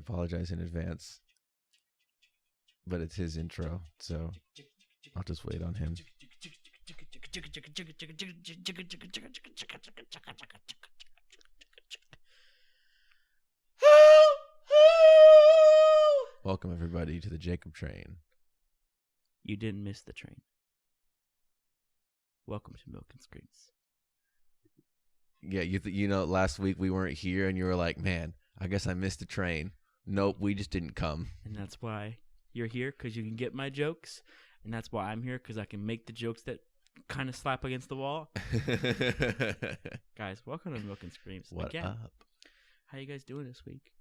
apologize in advance. But it's his intro, so I'll just wait on him. Welcome, everybody, to the Jacob Train. You didn't miss the train. Welcome to Milk and Screams. Yeah, last week we weren't here, and you were like, man, I guess I missed the train. Nope, we just didn't come. And that's why you're here, because you can get my jokes. And that's why I'm here, because I can make the jokes that kind of slap against the wall. Guys, welcome to Milk and Screams. What up? How you guys doing this week?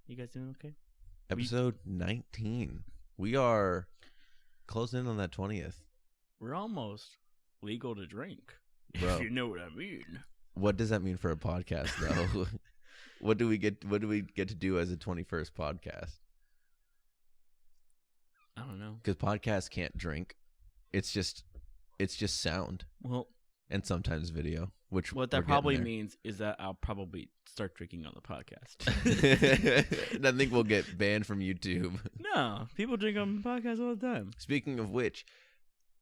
You guys doing okay? Episode 19. We are closing in on that 20th. We're almost legal to drink, bro. If you know what I mean. What does that mean for a podcast, though? What do we get to do as a 21st podcast? I don't know. Because podcasts can't drink. It's just sound. Well, and sometimes video. Which what that probably means is that I'll probably start drinking on the podcast. I think we'll get banned from YouTube. No, people drink on podcasts all the time. Speaking of which,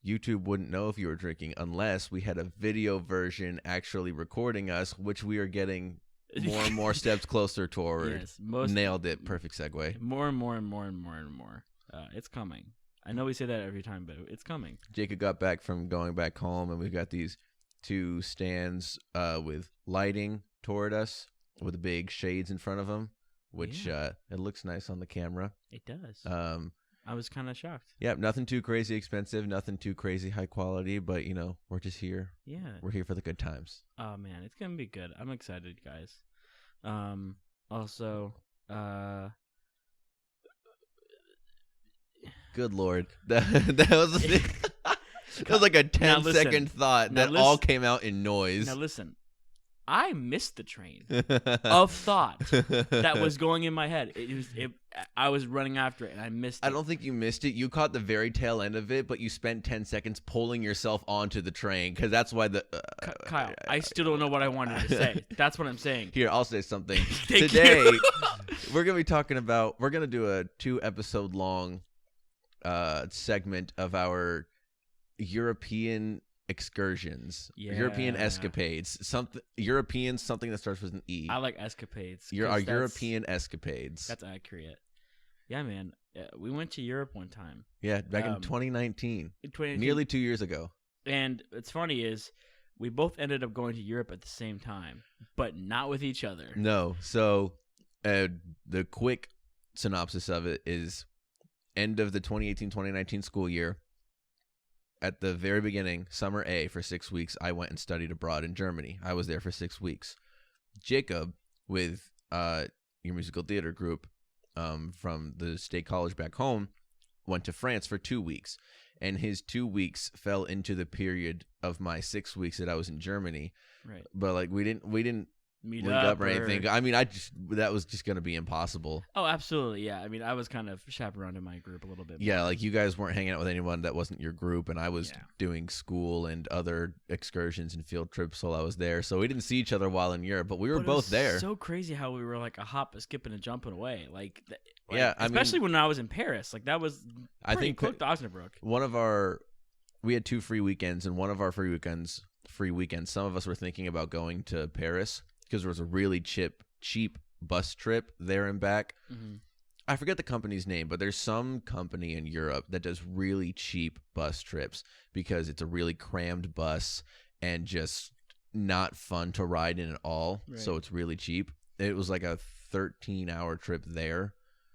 YouTube wouldn't know if you were drinking unless we had a video version actually recording us, which we are getting more and more steps closer toward. Yes, nailed it. Perfect segue. More and more and more and more and more. It's coming. I know we say that every time, but it's coming. Jacob got back from going back home, and we've got these two stands with lighting toward us with the big shades in front of them, which it looks nice on the camera. It does. I was kind of shocked. Yeah, nothing too crazy expensive, nothing too crazy high quality, but, we're just here. Yeah. We're here for the good times. Oh, man, it's going to be good. I'm excited, guys. Also, good Lord. That was like a 10-second thought that all came out in noise. Now listen, I missed the train of thought that was going in my head. I was running after it, and I missed it. I don't think you missed it. You caught the very tail end of it, but you spent 10 seconds pulling yourself onto the train, because that's why the... Kyle, I still don't know what I wanted to say. That's what I'm saying. Here, I'll say something. Today, we're going to be talking about... We're going to do a 2-episode long segment of our European excursions, European escapades, something that starts with an E. I like escapades. Our European escapades. That's accurate. Yeah, man. We went to Europe one time. Yeah, back in 2019. Nearly 2 years ago. And what's funny is we both ended up going to Europe at the same time, but not with each other. No. So the quick synopsis of it is end of the 2018-2019 school year. At the very beginning, summer A, for 6 weeks, I went and studied abroad in Germany. I was there for 6 weeks. Jacob, with your musical theater group from the state college back home, went to France for 2 weeks. And his 2 weeks fell into the period of my 6 weeks that I was in Germany. Right. But we didn't meet up or anything. I mean, that was just going to be impossible. Oh, absolutely. Yeah. I mean, I was kind of chaperoned in my group a little bit. Yeah, like you guys weren't hanging out with anyone that wasn't your group, and I was doing school and other excursions and field trips while I was there. So we didn't see each other while in Europe, but we were both there. So crazy how we were like a hop, a skip, and a jumping away. Especially when I was in Paris. Like that was pretty quick to Osnabrück. We had 2 free weekends, and one of our free weekends, some of us were thinking about going to Paris, because there was a really cheap bus trip there and back. Mm-hmm. I forget the company's name, but there's some company in Europe that does really cheap bus trips because it's a really crammed bus and just not fun to ride in at all. Right. So it's really cheap. It was like a 13-hour trip there.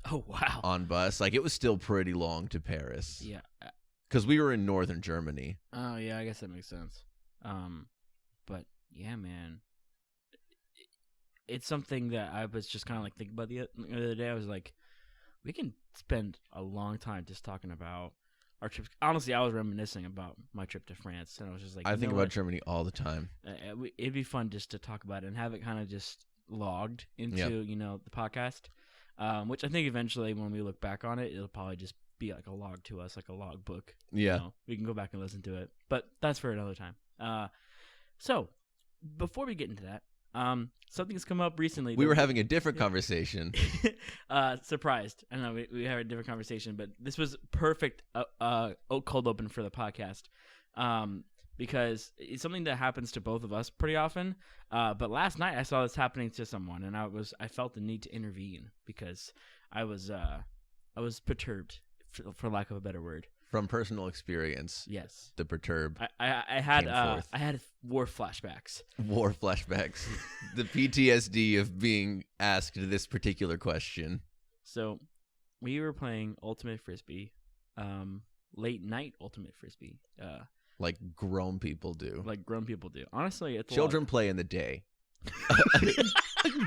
Oh, wow. On bus. Like, it was still pretty long to Paris. Yeah. Because we were in northern Germany. Oh, yeah, I guess that makes sense. But, yeah, man. It's something that I was just kind of like thinking about the other day. I was like, we can spend a long time just talking about our trips. Honestly, I was reminiscing about my trip to France, and I was just like, I think about Germany all the time. It'd be fun just to talk about it and have it kind of just logged into the podcast, which I think eventually when we look back on it, it'll probably just be like a log to us, like a log book. Yeah, we can go back and listen to it, but that's for another time. So before we get into that, Something's come up recently. We were having a different conversation. Surprised. I know we had a different conversation, but this was perfect cold open for the podcast. Because it's something that happens to both of us pretty often. But last night I saw this happening to someone, and I felt the need to intervene because I was perturbed, for lack of a better word. From personal experience, yes, the perturb. I had war flashbacks. War flashbacks. The PTSD of being asked this particular question. So, we were playing Ultimate Frisbee, late night Ultimate Frisbee. Like grown people do. Honestly, it's children play in the day.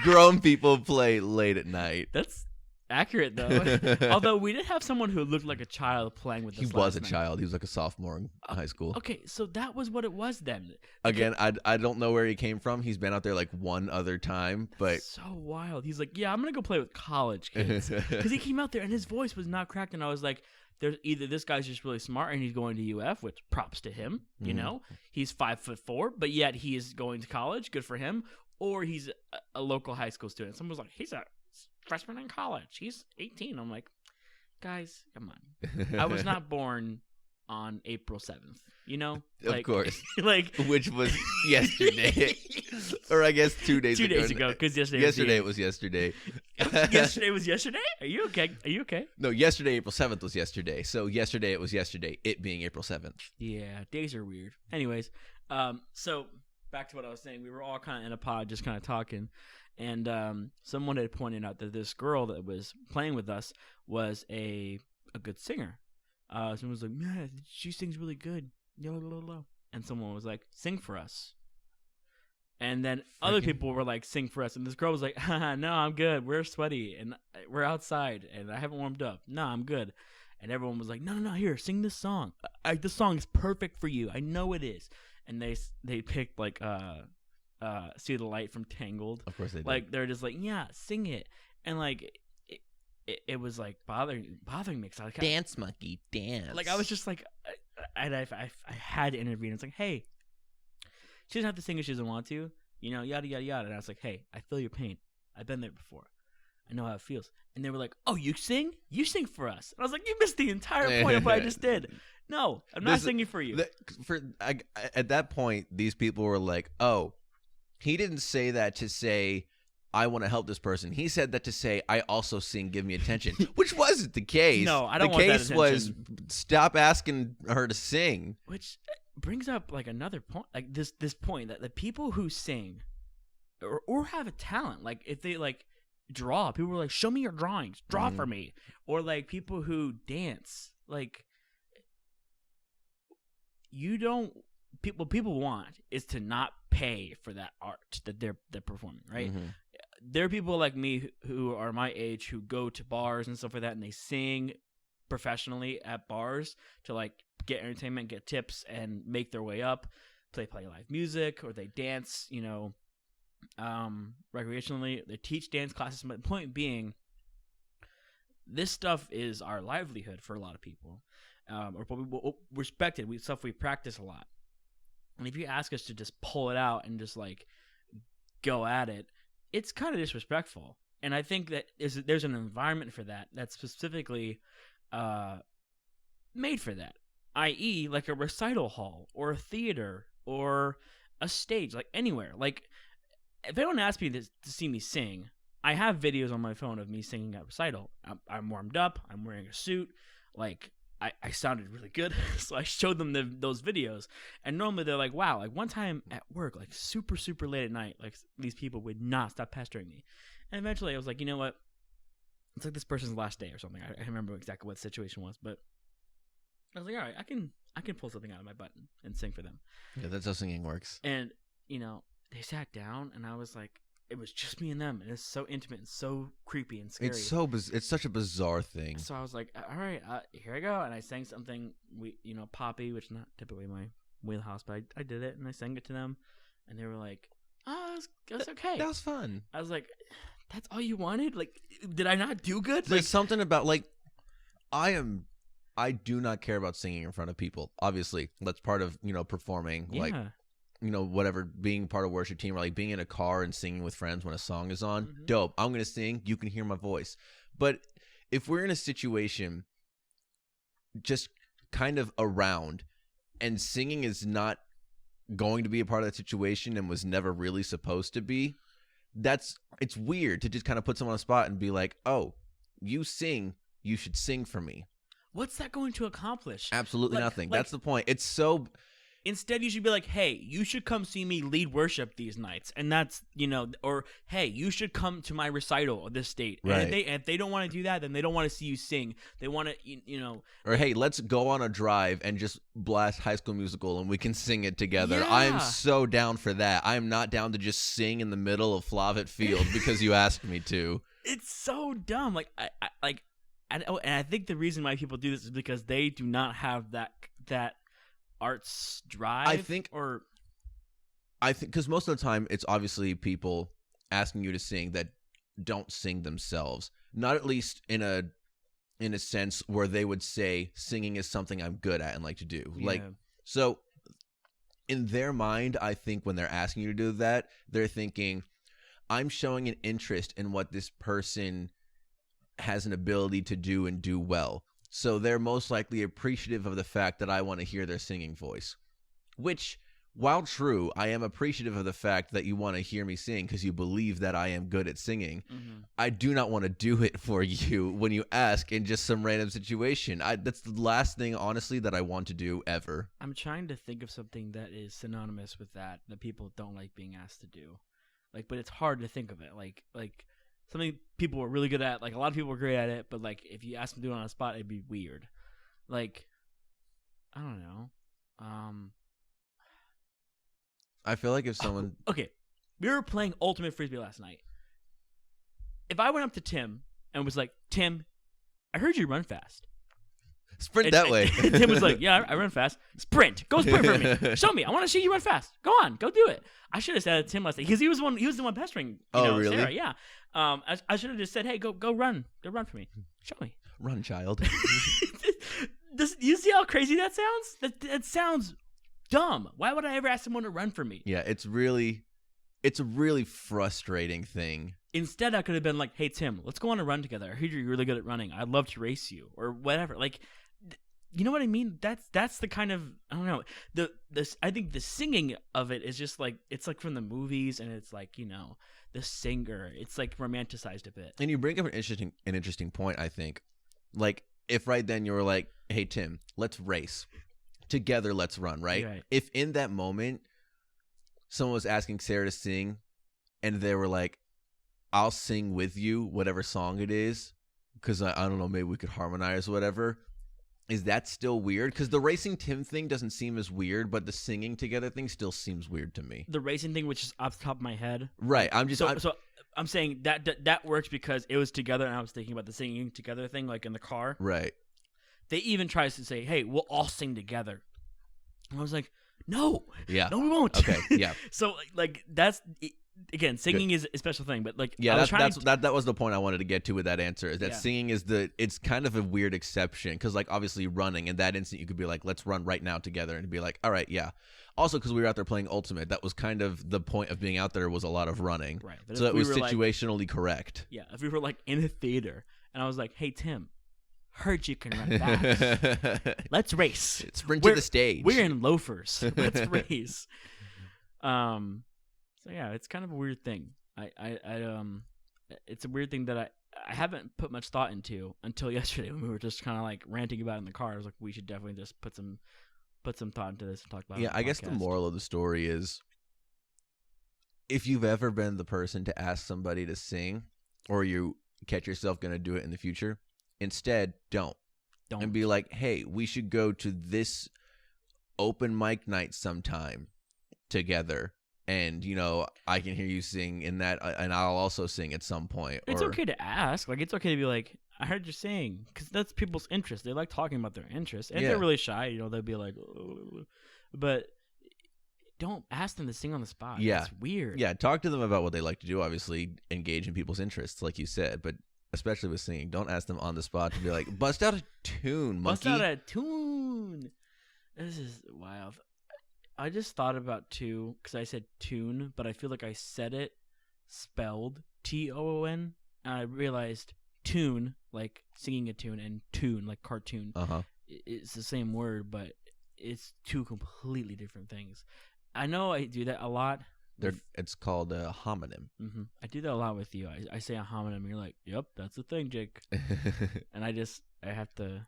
Grown people play late at night. That's accurate, though. Although we did have someone who looked like a child playing with us. He was a child. He was like a sophomore in high school. Okay, so that was what it was then. Again, I don't know where he came from. He's been out there like one other time, but so wild. He's like, yeah, I'm gonna go play with college kids because he came out there and his voice was not cracked, and I was like, there's either this guy's just really smart and he's going to UF, which props to him. You know, he's 5'4", but yet he is going to college. Good for him. Or he's a local high school student. Someone was like, he's a freshman in college. He's 18. I'm like, guys, come on. I was not born on April 7th. You know, of course, like which was yesterday, or I guess 2 days ago. 2 days ago, because yesterday was yesterday. Yesterday was yesterday. Are you okay? No, yesterday, April 7th was yesterday. So yesterday it was yesterday. It being April 7th. Yeah, days are weird. Anyways, so back to what I was saying. We were all kind of in a pod, just kind of talking, and someone had pointed out that this girl that was playing with us was a good singer. Someone was like, "Man, she sings really good." And someone was like, "Sing for us." And then other people were like, "Sing for us." And this girl was like, "No, I'm good. We're sweaty and we're outside and I haven't warmed up. No, I'm good." And everyone was like, "No, here, sing this song. This song is perfect for you. I know it is." And they picked like "See the Light" from Tangled. Of course they did. Like they're just like, "Yeah, sing it." And like it was like bothering me because I dance monkey dance. Like I was just like, I had to intervene. It's like, hey, she doesn't have to sing if she doesn't want to, you know, yada yada yada. And I was like, hey, I feel your pain. I've been there before. I know how it feels. And they were like, oh, you sing? You sing for us. And I was like, you missed the entire point of what I just did. No, I'm not singing for you. At that point, these people were like, oh, he didn't say that to say, I want to help this person. He said that to say, I also sing, give me attention, which wasn't the case. No, I don't want that attention. The case was, stop asking her to sing. Which brings up like another point, like this point that the people who sing or have a talent, like if they like draw, people were like, show me your drawings, draw for me. Or like people who dance, like what people want is to not pay for that art that they're performing, right? There are people like me who are my age who go to bars and stuff like that, and they sing professionally at bars to like get entertainment, get tips, and make their way up. They play live music or they dance, you know, recreationally. They teach dance classes. But the point being, this stuff is our livelihood for a lot of people, or we respect it. Stuff we practice a lot. And if you ask us to just pull it out and just like go at it, it's kind of disrespectful. And I think that there's an environment for that that's specifically made for that, i.e. like a recital hall or a theater or a stage, like anywhere. Like if anyone asks me to see me sing, I have videos on my phone of me singing at recital. I'm warmed up. I'm wearing a suit. Like I sounded really good, so I showed them those videos. And normally they're like, wow, like one time at work, like super, super late at night, like these people would not stop pestering me. And eventually I was like, you know what? It's like this person's last day or something. I remember exactly what the situation was, but I was like, all right, I can pull something out of my butt and sing for them. Yeah, that's how singing works. And, you know, they sat down and I was like, it was just me and them, and it's so intimate and so creepy and scary. It's such a bizarre thing. So I was like, all right, here I go, and I sang something, Poppy, which is not typically my wheelhouse, but I did it, and I sang it to them, and they were like, oh, it was okay. That was fun. I was like, that's all you wanted? Like, did I not do good? There's something about, like, I do not care about singing in front of people. Obviously, that's part of, performing. Yeah. Like, whatever, being part of a worship team or like being in a car and singing with friends when a song is on, dope. I'm going to sing. You can hear my voice. But if we're in a situation just kind of around and singing is not going to be a part of that situation and was never really supposed to be, it's weird to just kind of put someone on the spot and be like, oh, you sing, you should sing for me. What's that going to accomplish? Absolutely nothing. That's the point. It's so... Instead, you should be like, hey, you should come see me lead worship these nights. And that's, or, hey, you should come to my recital of this date. Right. And if they don't want to do that, then they don't want to see you sing. They want to, Or, hey, let's go on a drive and just blast High School Musical and we can sing it together. Yeah. I'm so down for that. I'm not down to just sing in the middle of Flavet Field because you asked me to. It's so dumb. And I think the reason why people do this is because they do not have that arts drive. I think because most of the time it's obviously people asking you to sing that don't sing themselves, not at least in a sense where they would say singing is something I'm good at and like to do. Yeah. So in their mind, I think when they're asking you to do that, they're thinking, I'm showing an interest in what this person has an ability to do and do well. So they're most likely appreciative of the fact that I want to hear their singing voice, which, while true, I am appreciative of the fact that you want to hear me sing because you believe that I am good at singing. Mm-hmm. I do not want to do it for you when you ask in just some random situation. That's the last thing, honestly, that I want to do ever. I'm trying to think of something that is synonymous with that people don't like being asked to do. But it's hard to think of it. Like something people are really good at. A lot of people are great at it, but if you ask them to do it on a spot, it'd be weird. I don't know. I feel like if someone... Okay, we were playing Ultimate Frisbee last night. If I went up to Tim and was like, Tim, I heard you run fast. Sprint that way. And Tim was like, yeah, I run fast. Sprint. Go sprint for me. Show me. I want to see you run fast. Go on. Go do it. I should have said it to Tim last night because he was the one pestering. Really? Sarah. Yeah. I should have just said, hey, go run. Go run for me. Show me. Run, child. You see how crazy that sounds? That sounds dumb. Why would I ever ask someone to run for me? Yeah, it's a really frustrating thing. Instead, I could have been like, hey, Tim, let's go on a run together. I heard you're really good at running. I'd love to race you or whatever. You know what I mean? That's the kind of, I don't know. I think the singing of it is just it's from the movies, and it's the singer. It's romanticized a bit. And you bring up an interesting point, I think. If right then you were like, hey, Tim, let's race. Together, let's run, right? If in that moment someone was asking Sarah to sing and they were like, I'll sing with you, whatever song it is, because I don't know, maybe we could harmonize or whatever. Is that still weird? Because the racing Tim thing doesn't seem as weird, but the singing together thing still seems weird to me. The racing thing, which is off the top of my head. Right. I'm saying that works because it was together, and I was thinking about the singing together thing, in the car. Right. They even tries to say, hey, we'll all sing together. And I was like, no. Yeah. No, we won't. Okay, yeah. So, that's... Again, singing is a special thing, but that was the point I wanted to get to with that answer. Is that singing is it's kind of a weird exception because obviously running in that instant you could be like, let's run right now together, and be like, all right, yeah. Also because we were out there playing Ultimate, that was kind of the point of being out there was a lot of running, right? So it was situationally correct. Yeah, if we were in a theater and I was like, hey Tim, heard you can run fast. Let's race. Sprint to the stage. We're in loafers. Let's race. So yeah, it's kind of a weird thing. It's a weird thing that I haven't put much thought into until yesterday when we were just kind of ranting about it in the car. I was like, we should definitely just put some thought into this and talk about it. Yeah, I guess the moral of the story is, if you've ever been the person to ask somebody to sing, or you catch yourself going to do it in the future, instead don't, and be like, hey, we should go to this open mic night sometime together. And, I can hear you sing in that, and I'll also sing at some point. It's okay to ask. It's okay to be like, I heard you sing, because that's people's interest. They like talking about their interests. And if they're really shy, they'll be like, oh. But don't ask them to sing on the spot. Yeah. It's weird. Yeah, talk to them about what they like to do. Obviously, engage in people's interests, like you said. But especially with singing, don't ask them on the spot to be like, bust out a tune, monkey. Bust out a tune. This is wild. I just thought about two because I said tune, but I feel like I said it spelled TOON. And I realized tune, like singing a tune, and tune, like cartoon. It's the same word, but it's two completely different things. I know I do that a lot. It's called a homonym. Mm-hmm. I do that a lot with you. I say a homonym, and you're like, "Yep, that's the thing, Jake." And I have to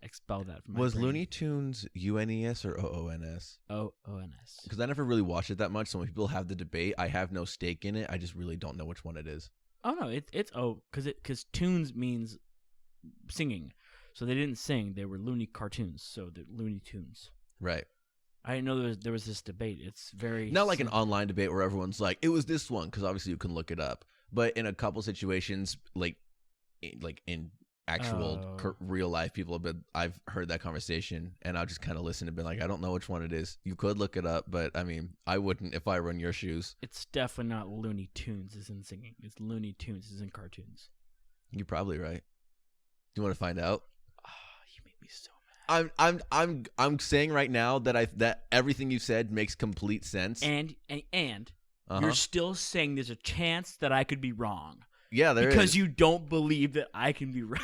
expel that from my Was brain. Looney Tunes UNES or OONS? OONS. Because I never really watched it that much, so when people have the debate, I have no stake in it. I just really don't know which one it is. Oh no, it's because tunes means singing, so they didn't sing; they were Looney cartoons, so they're Looney Tunes. Right. I didn't know there was this debate. It's very not like an online debate where everyone's like, it was this one, because obviously you can look it up. But in a couple situations, like in actual real life, I've heard that conversation, and I'll just kind of listen and be like, I don't know which one it is. You could look it up, but I mean, I wouldn't if I were in your shoes. It's definitely not Looney Tunes is in singing. It's Looney Tunes is in cartoons. You're probably right. Do you want to find out? Oh, you make me so mad. I'm saying right now that everything you said makes complete sense. And you're still saying there's a chance that I could be wrong. Yeah, there because is. You don't believe that I can be right.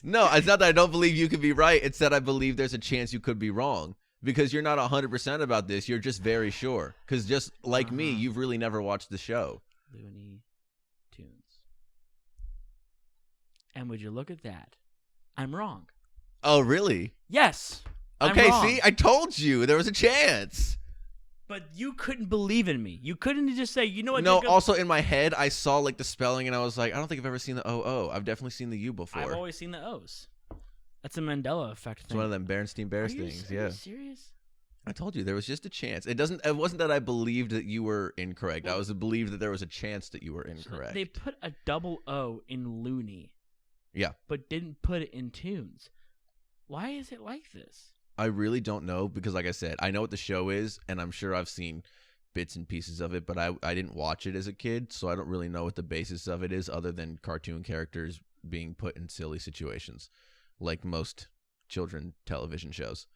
No, it's not that I don't believe you could be right. It's that I believe there's a chance you could be wrong. Because you're not 100% about this. You're just very sure. Because just like me, you've really never watched the show. Looney Tunes. And would you look at that? I'm wrong. Oh, really? Yes. Okay, see? I told you there was a chance. But you couldn't believe in me. You couldn't just say, you know what? No, also in my head, I saw like the spelling and I was like, I don't think I've ever seen the O-O. I've definitely seen the U before. I've always seen the O's. That's a Mandela effect thing. It's one of them Berenstein Bears things. Are you serious? I told you there was just a chance. It wasn't that I believed that you were incorrect. I believed that there was a chance that you were incorrect. So they put a double O in Looney. Yeah. But didn't put it in Tunes. Why is it like this? I really don't know because, like I said, I know what the show is, and I'm sure I've seen bits and pieces of it, but I didn't watch it as a kid, so I don't really know what the basis of it is other than cartoon characters being put in silly situations, like most children television shows.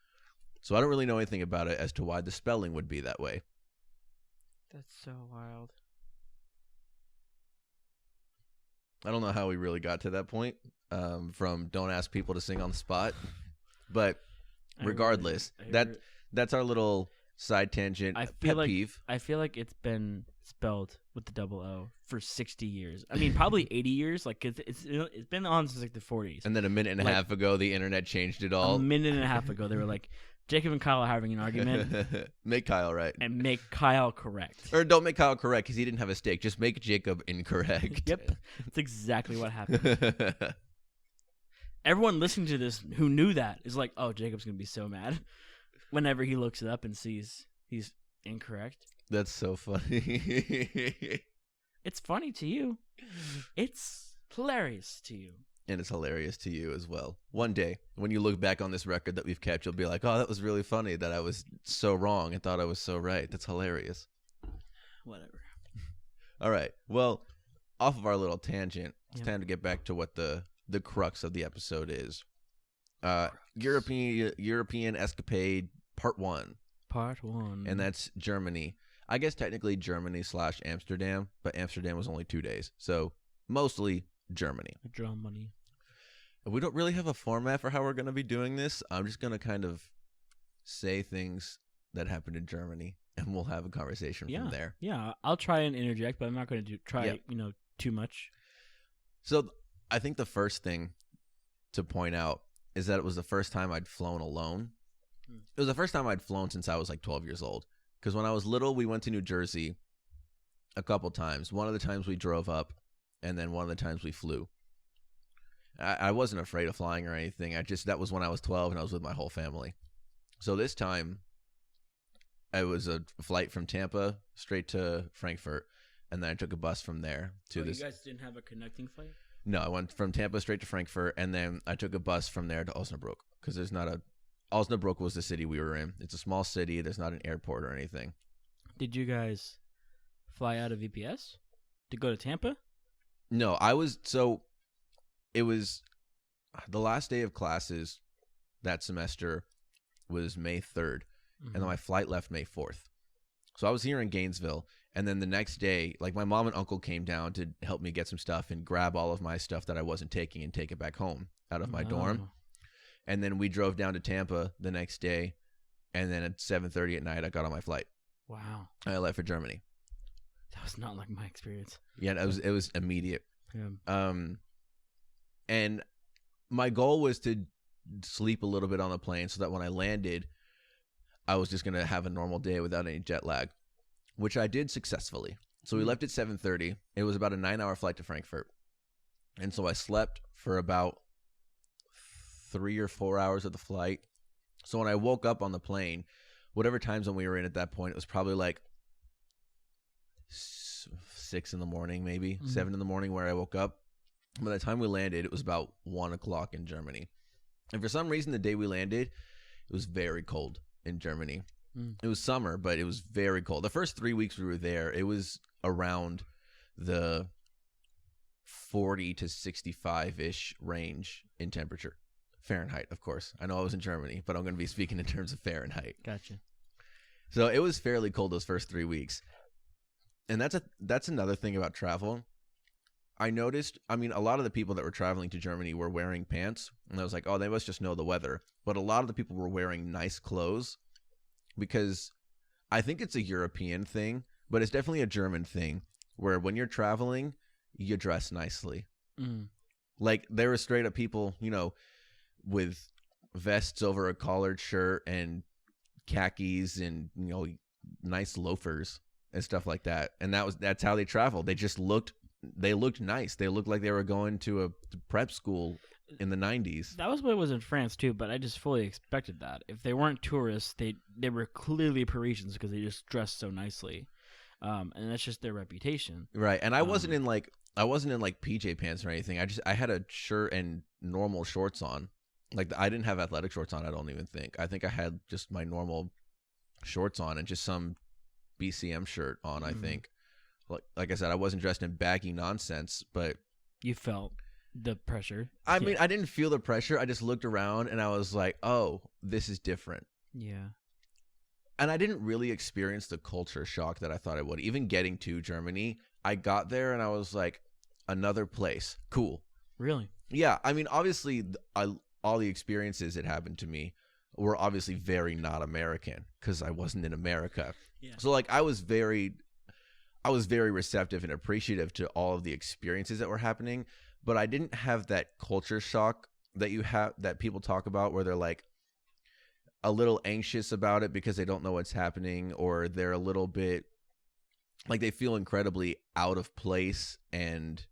So I don't really know anything about it as to why the spelling would be that way. That's so wild. I don't know how we really got to that point from don't ask people to sing on the spot, but regardless, that's our little side tangent. Pet peeve. I feel like it's been spelled with the double O for 60 years. I mean, probably 80 years. Like it's been on since like the 40s. And then a minute and a half ago, the internet changed it all. A minute and a half ago, they were like, Jacob and Kyle are having an argument. Make Kyle right. And make Kyle correct. Or don't make Kyle correct because he didn't have a stake. Just make Jacob incorrect. Yep. That's exactly what happened. Everyone listening to this who knew that is like, oh, Jacob's going to be so mad whenever he looks it up and sees he's incorrect. That's so funny. It's funny to you. It's hilarious to you. And it's hilarious to you as well. One day, when you look back on this record that we've kept, you'll be like, oh, that was really funny that I was so wrong and thought I was so right. That's hilarious. Whatever. All right. Well, off of our little tangent, it's time to get back to what the crux of the episode is. European Escapade Part 1. Part 1. And that's Germany. I guess technically Germany/Amsterdam, but Amsterdam was only 2 days. So mostly Germany. Germany. We don't really have a format for how we're going to be doing this. I'm just going to kind of say things that happened in Germany, and we'll have a conversation from there. Yeah, I'll try and interject, but I'm not going to try too much. So I think the first thing to point out is that it was the first time I'd flown alone. It was the first time I'd flown since I was like 12 years old. Because when I was little, we went to New Jersey a couple times. One of the times we drove up, and then one of the times we flew. I wasn't afraid of flying or anything. That was when I was 12 and I was with my whole family. So this time, it was a flight from Tampa straight to Frankfurt, and then I took a bus from there to this. You guys didn't have a connecting flight? No, I went from Tampa straight to Frankfurt, and then I took a bus from there to Osnabrück because there's not a. Osnabrück was the city we were in. It's a small city. There's not an airport or anything. Did you guys fly out of VPS to go to Tampa? No, it was the last day of classes that semester was May 3rd. and then my flight left May 4th. So I was here in Gainesville, and then the next day, like my mom and uncle came down to help me get some stuff and grab all of my stuff that I wasn't taking and take it back home out of my dorm. And then we drove down to Tampa the next day, and then at 7:30 at night, I got on my flight. Wow. I left for Germany. That was not like my experience. Yeah, it was immediate. Yeah. And my goal was to sleep a little bit on the plane so that when I landed, I was just going to have a normal day without any jet lag, which I did successfully. So we left at 7:30. It was about a 9-hour flight to Frankfurt. And so I slept for about 3 or 4 hours of the flight. So when I woke up on the plane, whatever time zone we were in at that point, it was probably like 6 in the morning, maybe 7 in the morning where I woke up. By the time we landed, it was about 1 o'clock in Germany. And for some reason, the day we landed, it was very cold in Germany. It was summer, but it was very cold. The first 3 weeks we were there, it was around the 40 to 65-ish range in temperature. Fahrenheit, of course. I know I was in Germany, but I'm going to be speaking in terms of Fahrenheit. Gotcha. So it was fairly cold those first 3 weeks. And that's another thing about travel. I noticed, I mean, a lot of the people that were traveling to Germany were wearing pants. And I was like, oh, they must just know the weather. But a lot of the people were wearing nice clothes because I think it's a European thing, but it's definitely a German thing where when you're traveling, you dress nicely. Like there were straight up people, you know, with vests over a collared shirt and khakis and, you know, nice loafers and stuff like that. And that's how they traveled. They just looked nice. They looked like they were going to a prep school in the 90s. That was what it was in France too, but I just fully expected that. If they weren't tourists, they were clearly Parisians because they just dressed so nicely. And that's just their reputation. Right. And I wasn't in like PJ pants or anything. I had a shirt and normal shorts on. Like I didn't have athletic shorts on, I don't even think. I think I had just my normal shorts on and just some BCM shirt on, I think. Like I said, I wasn't dressed in baggy nonsense, but you felt the pressure. I mean, I didn't feel the pressure. I just looked around and I was like, oh, this is different. Yeah. And I didn't really experience the culture shock that I thought I would. Even getting to Germany, I got there and I was like, another place. Cool. Really? Yeah. I mean, obviously, all the experiences that happened to me were obviously very not American because I wasn't in America. Yeah. So like I was very receptive and appreciative to all of the experiences that were happening, but I didn't have that culture shock that people talk about where they're like a little anxious about it because they don't know what's happening, or they're a little bit like they feel incredibly out of place and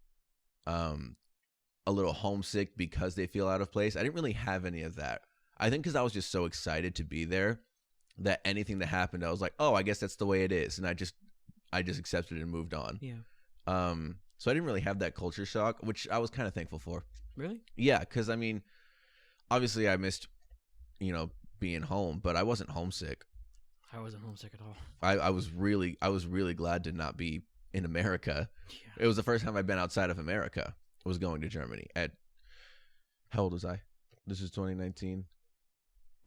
a little homesick because they feel out of place. I didn't really have any of that. I think because I was just so excited to be there that anything that happened, I was like, oh, I guess that's the way it is. And I just accepted it and moved on. Yeah. So I didn't really have that culture shock, which I was kind of thankful for. Really? Yeah, because I mean, obviously I missed, you know, being home, but I wasn't homesick. I wasn't homesick at all. I was really glad to not be in America. Yeah. It was the first time I'd been outside of America. I was going to Germany at, how old was I? This is 2019.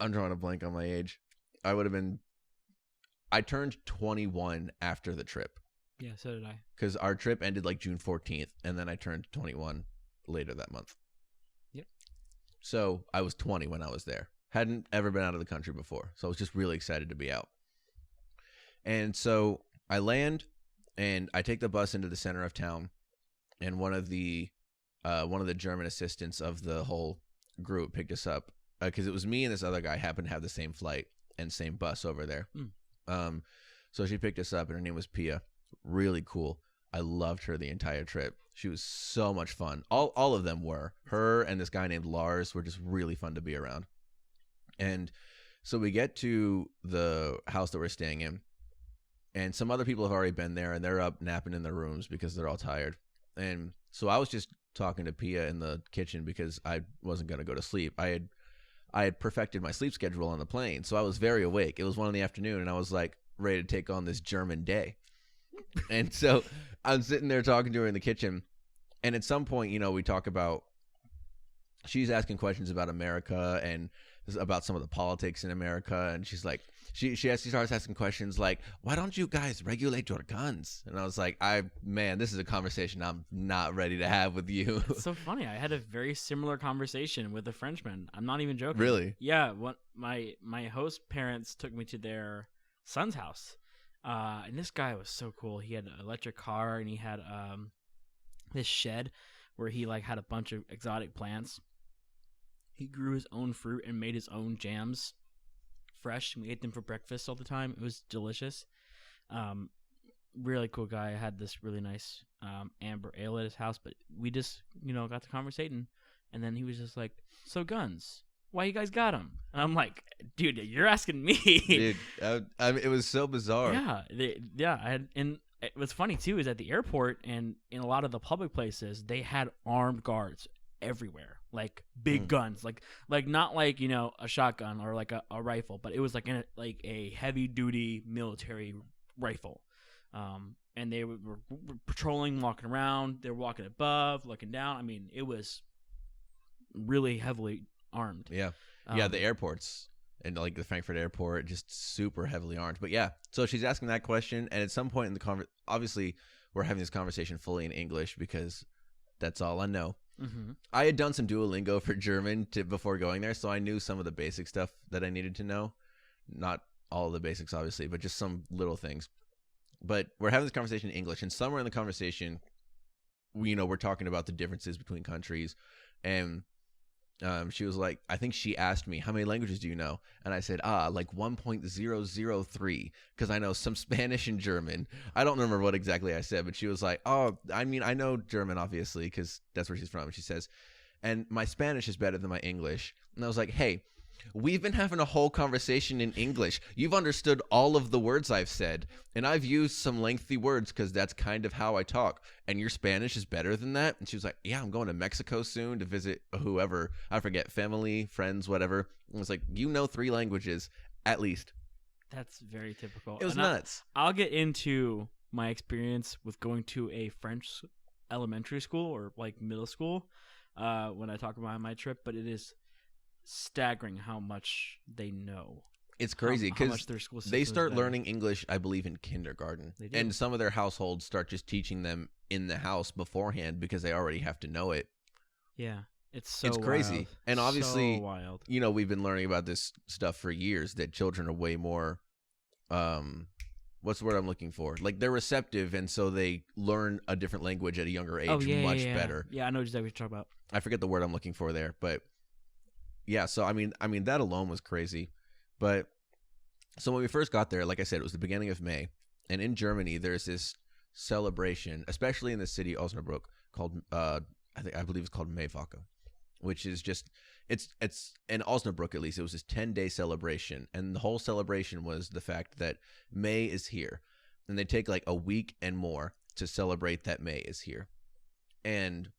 I'm drawing a blank on my age. I turned 21 after the trip. Yeah, so did I. Because our trip ended like June 14th, and then I turned 21 later that month. Yep. So I was 20 when I was there. Hadn't ever been out of the country before, so I was just really excited to be out. And so I land, and I take the bus into the center of town, and one of the German assistants of the whole group picked us up because it was me and this other guy happened to have the same flight and same bus over there. So she picked us up, and her name was Pia. Really cool. I loved her the entire trip. She was so much fun. All of them were. Her and this guy named Lars were just really fun to be around. And so we get to the house that we're staying in, and some other people have already been there, and they're up napping in their rooms because they're all tired. And so I was just talking to Pia in the kitchen because I wasn't going to go to sleep. I had perfected my sleep schedule on the plane, so I was very awake. It was 1 PM, and I was like ready to take on this German day. And so I'm sitting there talking to her in the kitchen, and at some point, you know, we talk about, she's asking questions about America and about some of the politics in America, and she's like, she starts asking questions like, "Why don't you guys regulate your guns?" And I was like, man, this is a conversation I'm not ready to have with you." It's so funny. I had a very similar conversation with a Frenchman. I'm not even joking. Really? Yeah. What my host parents took me to their son's house, and this guy was so cool. He had an electric car, and he had this shed where he like had a bunch of exotic plants. He grew his own fruit and made his own jams fresh. We ate them for breakfast all the time. It was delicious. Really cool guy. I had this really nice amber ale at his house, but we just, got to conversating. And then he was just like, "So guns, why you guys got them?" And I'm like, "Dude, you're asking me." Dude, it was so bizarre. Yeah. And what's funny too is at the airport and in a lot of the public places, they had armed guards everywhere, like big guns, like not like a shotgun or like a rifle, but it was like a heavy duty military rifle. And they were patrolling, walking around. They were walking above, looking down. I mean, it was really heavily armed. Yeah, the airports and like the Frankfurt airport, just super heavily armed. But yeah, so she's asking that question, and at some point in the obviously we're having this conversation fully in English because that's all I know. Mm-hmm. I had done some Duolingo for German before going there, so I knew some of the basic stuff that I needed to know. Not all of the basics, obviously, but just some little things. But we're having this conversation in English, and somewhere in the conversation, we're talking about the differences between countries, and she was like, I think she asked me, "How many languages do you know?" And I said, like 1.003, because I know some Spanish and German. I don't remember what exactly I said, but she was like, "Oh, I mean, I know German, obviously, because that's where she's from." And she says, "And my Spanish is better than my English." And I was like, "Hey, we've been having a whole conversation in English. You've understood all of the words I've said, and I've used some lengthy words because that's kind of how I talk. And your Spanish is better than that?" And she was like, "Yeah, I'm going to Mexico soon to visit whoever. I forget, family, friends, whatever." And I was like, "You know 3 languages, at least." That's very typical. It was nuts. I'll get into my experience with going to a French elementary school or like middle school when I talk about my trip, but it is staggering how much they know. It's crazy because they start learning English, I believe, in kindergarten. And some of their households start just teaching them in the house beforehand because they already have to know it. Yeah. It's crazy. Wild. And obviously, so wild. We've been learning about this stuff for years, that children are way more, what's the word I'm looking for? Like, they're receptive, and so they learn a different language at a younger age much better. Yeah, I know exactly what you're talking about. I forget the word I'm looking for there, but yeah, so I mean that alone was crazy. But so when we first got there, like I said, it was the beginning of May, and in Germany there's this celebration, especially in the city Osnabrück, called I believe it's called Maiwoche, which is just it's in Osnabrück, at least, it was this 10-day celebration, and the whole celebration was the fact that May is here, and they take like a week and more to celebrate that May is here. And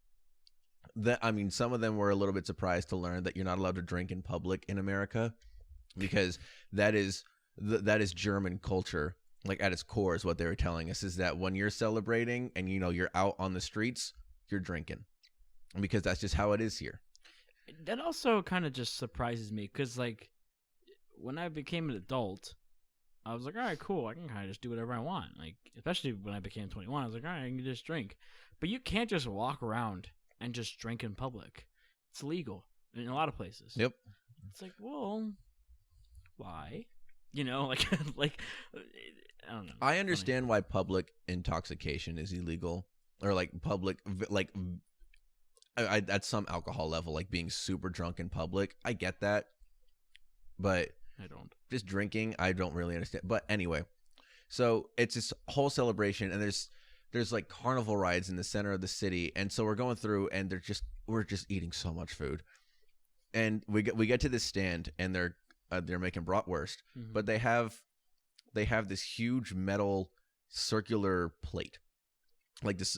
some of them were a little bit surprised to learn that you're not allowed to drink in public in America, because that is German culture. Like, at its core, is what they were telling us, is that when you're celebrating and you're out on the streets, you're drinking, because that's just how it is here. That also kind of just surprises me, because like when I became an adult, I was like, all right, cool, I can kind of just do whatever I want. Like, especially when I became 21, I was like, all right, I can just drink. But you can't just walk around and just drink in public. It's illegal in a lot of places. Yep. It's like, well, why? Like I don't know. I understand why public intoxication is illegal, or like public, like at some alcohol level, like being super drunk in public. I get that, but I don't. Just drinking, I don't really understand. But anyway, so it's this whole celebration, and there's like carnival rides in the center of the city, and so we're going through, and we're just eating so much food, and we get to this stand, and they're making bratwurst, mm-hmm. but they have this huge metal circular plate, like this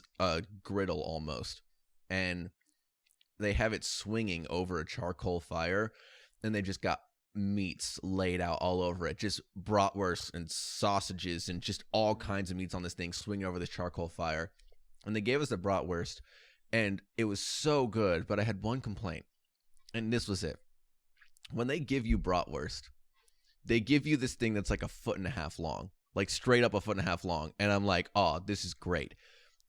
griddle almost, and they have it swinging over a charcoal fire, and they just got meats laid out all over it, just bratwurst and sausages and just all kinds of meats on this thing swinging over this charcoal fire. And they gave us the bratwurst, and it was so good, but I had one complaint, and this was it. when they give you bratwurst, they give you this thing that's like 1.5 feet long, like straight up 1.5 feet long. And I'm like, oh, this is great.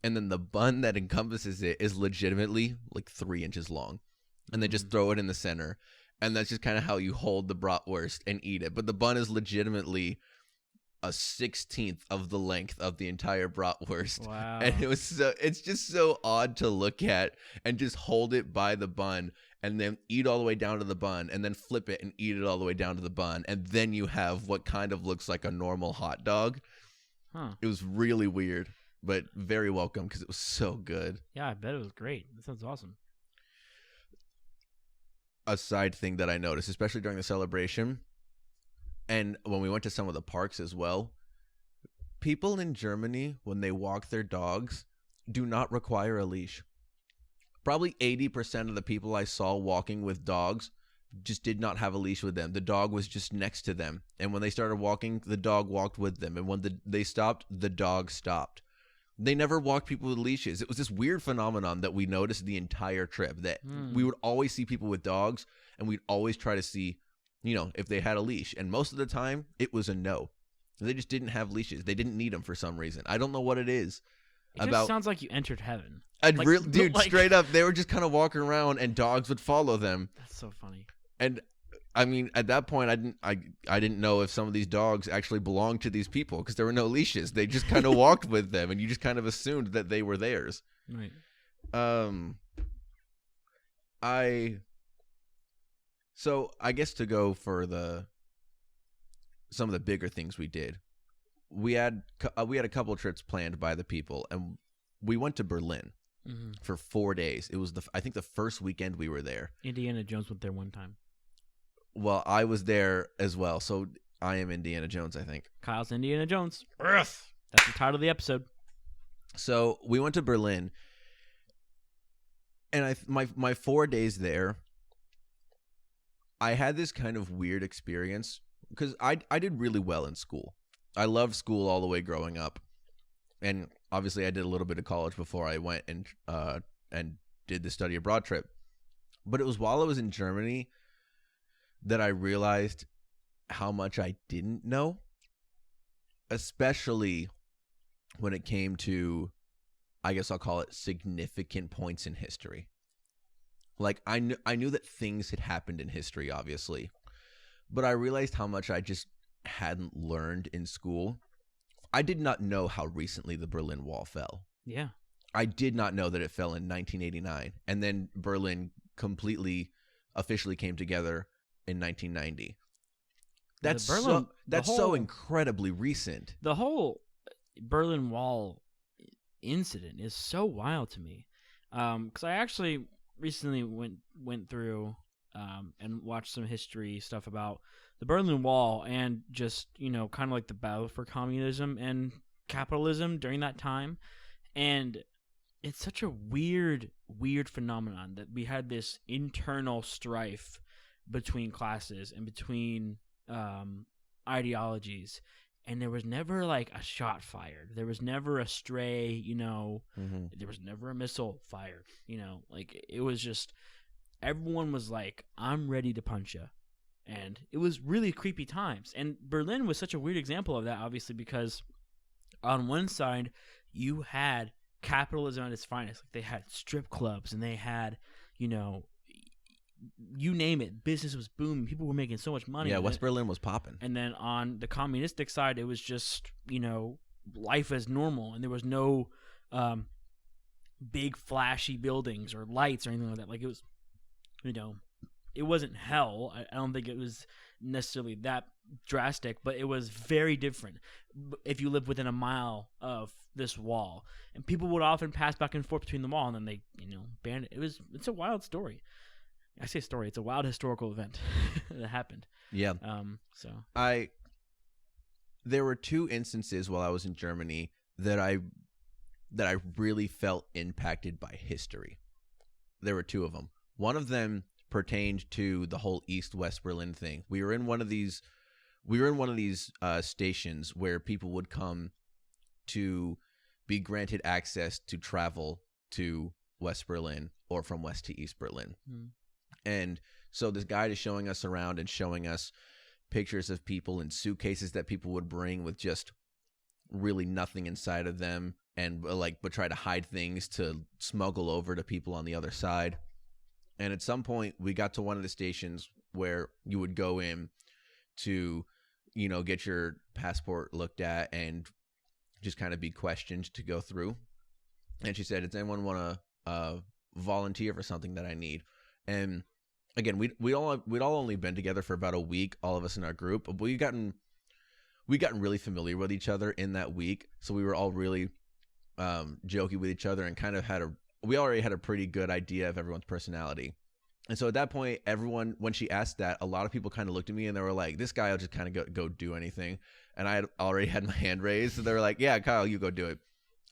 And then the bun that encompasses it is legitimately like 3 inches long. And they just throw it in the center. And that's just kind of how you hold the bratwurst and eat it. But the bun is legitimately a 16th of the length of the entire bratwurst. Wow. And it's just so odd to look at and just hold it by the bun and then eat all the way down to the bun and then flip it and eat it all the way down to the bun. And then you have what kind of looks like a normal hot dog. Huh. It was really weird, but very welcome because it was so good. Yeah, I bet it was great. That sounds awesome. A side thing that I noticed, especially during the celebration, and when we went to some of the parks as well, people in Germany, when they walk their dogs, do not require a leash. Probably 80% of the people I saw walking with dogs just did not have a leash with them. The dog was just next to them. And when they started walking, the dog walked with them. And when they stopped, the dog stopped. They never walked people with leashes. It was this weird phenomenon that we noticed the entire trip, that we would always see people with dogs, and we'd always try to see, if they had a leash. And most of the time, it was a no. They just didn't have leashes. They didn't need them for some reason. I don't know what it is. It just sounds like you entered heaven. Dude, straight up, they were just kind of walking around, and dogs would follow them. That's so funny. And I mean, at that point, I didn't know if some of these dogs actually belonged to these people because there were no leashes. They just kind of walked with them, and you just kind of assumed that they were theirs. Right. So I guess to go for some of the bigger things we did, we had a couple of trips planned by the people, and we went to Berlin for 4 days. It was I think the first weekend we were there. Indiana Jones went there one time. Well, I was there as well, so I am Indiana Jones, I think. Kyle's Indiana Jones. That's the title of the episode. So we went to Berlin, and my 4 days there, I had this kind of weird experience because I did really well in school. I loved school all the way growing up, and obviously I did a little bit of college before I went and did the study abroad trip. But it was while I was in Germany that I realized how much I didn't know, especially when it came to, I guess I'll call it, significant points in history. Like, I knew that things had happened in history, obviously, but I realized how much I just hadn't learned in school. I did not know how recently the Berlin Wall fell. Yeah. I did not know that it fell in 1989, and then Berlin officially came together in 1990. That's so incredibly recent. The whole Berlin Wall incident is so wild to me, because I actually recently went through and watched some history stuff about the Berlin Wall and just, kind of like the battle for communism and capitalism during that time. And it's such a weird phenomenon that we had this internal strife between classes and between ideologies, and there was never like a shot fired. There was never a stray, there was never a missile fired, like it was just, everyone was like, I'm ready to punch you. And it was really creepy times. And Berlin was such a weird example of that, obviously, because on one side, you had capitalism at its finest. Like, they had strip clubs, and they had, you name it, business was booming. People were making so much money. Yeah, West Berlin was popping. And then on the communistic side, it was just, life as normal. And there was no big flashy buildings or lights or anything like that. Like, it was, it wasn't hell. I don't think it was necessarily that drastic, but it was very different if you lived within a mile of this wall. And people would often pass back and forth between the wall, and then they, banned it. It's a wild story. I say story. It's a wild historical event that happened. Yeah. So there were 2 instances while I was in Germany that I really felt impacted by history. There were 2 of them. One of them pertained to the whole East-West Berlin thing. We were in one of these stations where people would come to be granted access to travel to West Berlin or from West to East Berlin. And So this guide is showing us around and showing us pictures of people in suitcases that people would bring with just really nothing inside of them, and but try to hide things to smuggle over to people on the other side. And at some point we got to one of the stations where you would go in to, get your passport looked at and just kind of be questioned to go through. And she said, does anyone want to volunteer for something that I need? And again, we'd all only been together for about a week, all of us in our group, but we gotten really familiar with each other in that week. So we were all really jokey with each other and kind of we already had a pretty good idea of everyone's personality. And so at that point, everyone, when she asked that, a lot of people kind of looked at me and they were like, this guy will just kind of go do anything. And I had already had my hand raised. So they were like, yeah, Kyle, you go do it.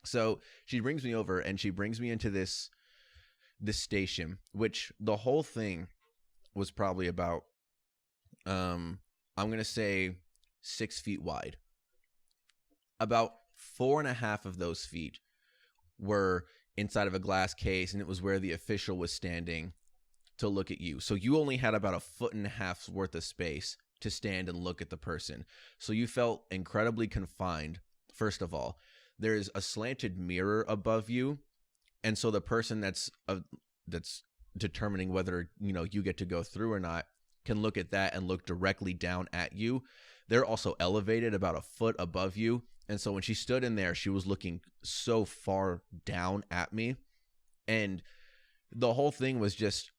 So she brings me over and she brings me into this station, which the whole thing was probably about, I'm going to say 6 feet wide. About 4.5 of those feet were inside of a glass case, and it was where the official was standing to look at you. So you only had about 1.5 feet worth of space to stand and look at the person. So you felt incredibly confined. First of all, there's a slanted mirror above you, and so the person that's determining whether you get to go through or not can look at that and look directly down at you. They're also elevated about 1 foot above you, and so when she stood in there, she was looking so far down at me, and the whole thing was just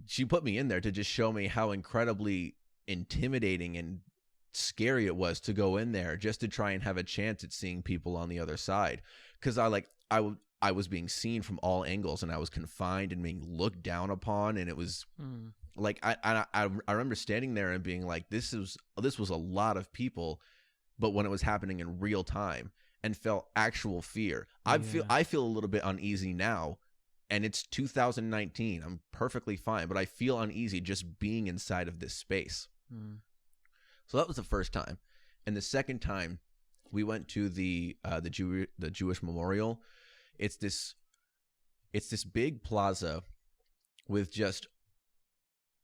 she put me in there to just show me how incredibly intimidating and scary it was to go in there just to try and have a chance at seeing people on the other side, because I was being seen from all angles, and I was confined and being looked down upon, and it was like I remember standing there and being like, this was a lot of people, but when it was happening in real time, and felt actual fear. I feel a little bit uneasy now, and it's 2019. I'm perfectly fine, but I feel uneasy just being inside of this space. So that was the first time. And the second time, we went to the Jewish memorial. It's this big plaza with just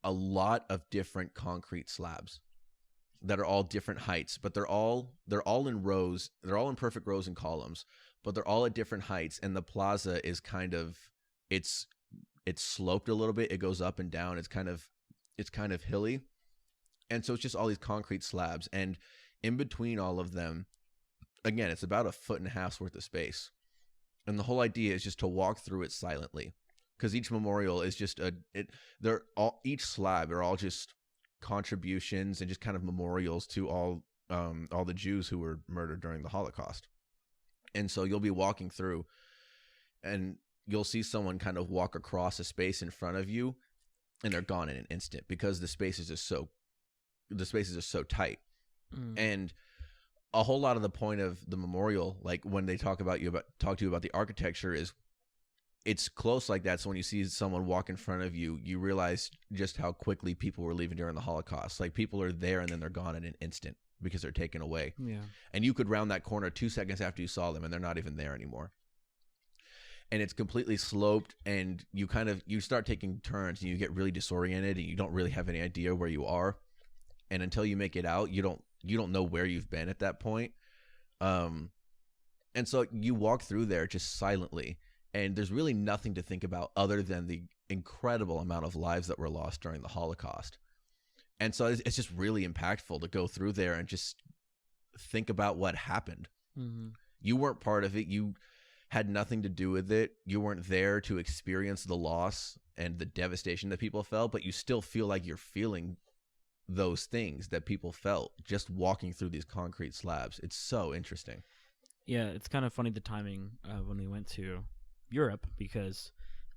a lot of different concrete slabs that are all different heights, but they're all in rows. They're all in perfect rows and columns, but they're all at different heights. And the plaza is kind of it's sloped a little bit. It goes up and down. It's kind of hilly. And so it's just all these concrete slabs. And in between all of them, again, it's about 1.5 feet worth of space. And the whole idea is just to walk through it silently, because each memorial is just each slab are all just contributions and just kind of memorials to all the Jews who were murdered during the Holocaust. And so you'll be walking through, and you'll see someone kind of walk across a space in front of you, and they're gone in an instant because the spaces are so tight. And a whole lot of the point of the memorial, like when they talk to you about the architecture, is it's close like that. So when you see someone walk in front of you, you realize just how quickly people were leaving during the Holocaust. Like, people are there and then they're gone in an instant because they're taken away. Yeah. And you could round that corner 2 seconds after you saw them and they're not even there anymore. And it's completely sloped, and you start taking turns and you get really disoriented and you don't really have any idea where you are. And until you make it out, you don't know where you've been at that point. And so you walk through there just silently, and there's really nothing to think about other than the incredible amount of lives that were lost during the Holocaust. And so it's just really impactful to go through there and just think about what happened. Mm-hmm. You weren't part of it. You had nothing to do with it. You weren't there to experience the loss and the devastation that people felt, but you still feel like you're feeling those things that people felt just walking through these concrete slabs. It's so interesting. Yeah, it's kind of funny, the timing when we went to Europe, because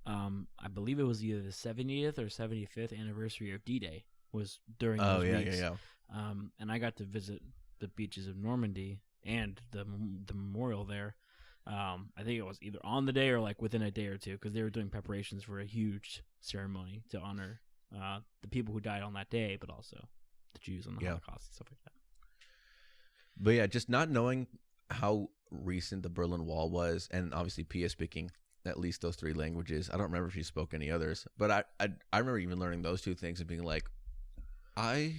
I believe it was either the 70th or 75th anniversary of D-Day was during those weeks. And I got to visit the beaches of Normandy and the memorial there. I think it was either on the day or like within a day or two, because they were doing preparations for a huge ceremony to honor the people who died on that day, but also the Jews on the Holocaust and stuff like that. But yeah, just not knowing how recent the Berlin Wall was, and obviously Pia speaking at least those 3 languages. I don't remember if she spoke any others, but I remember even learning those 2 things and being like, I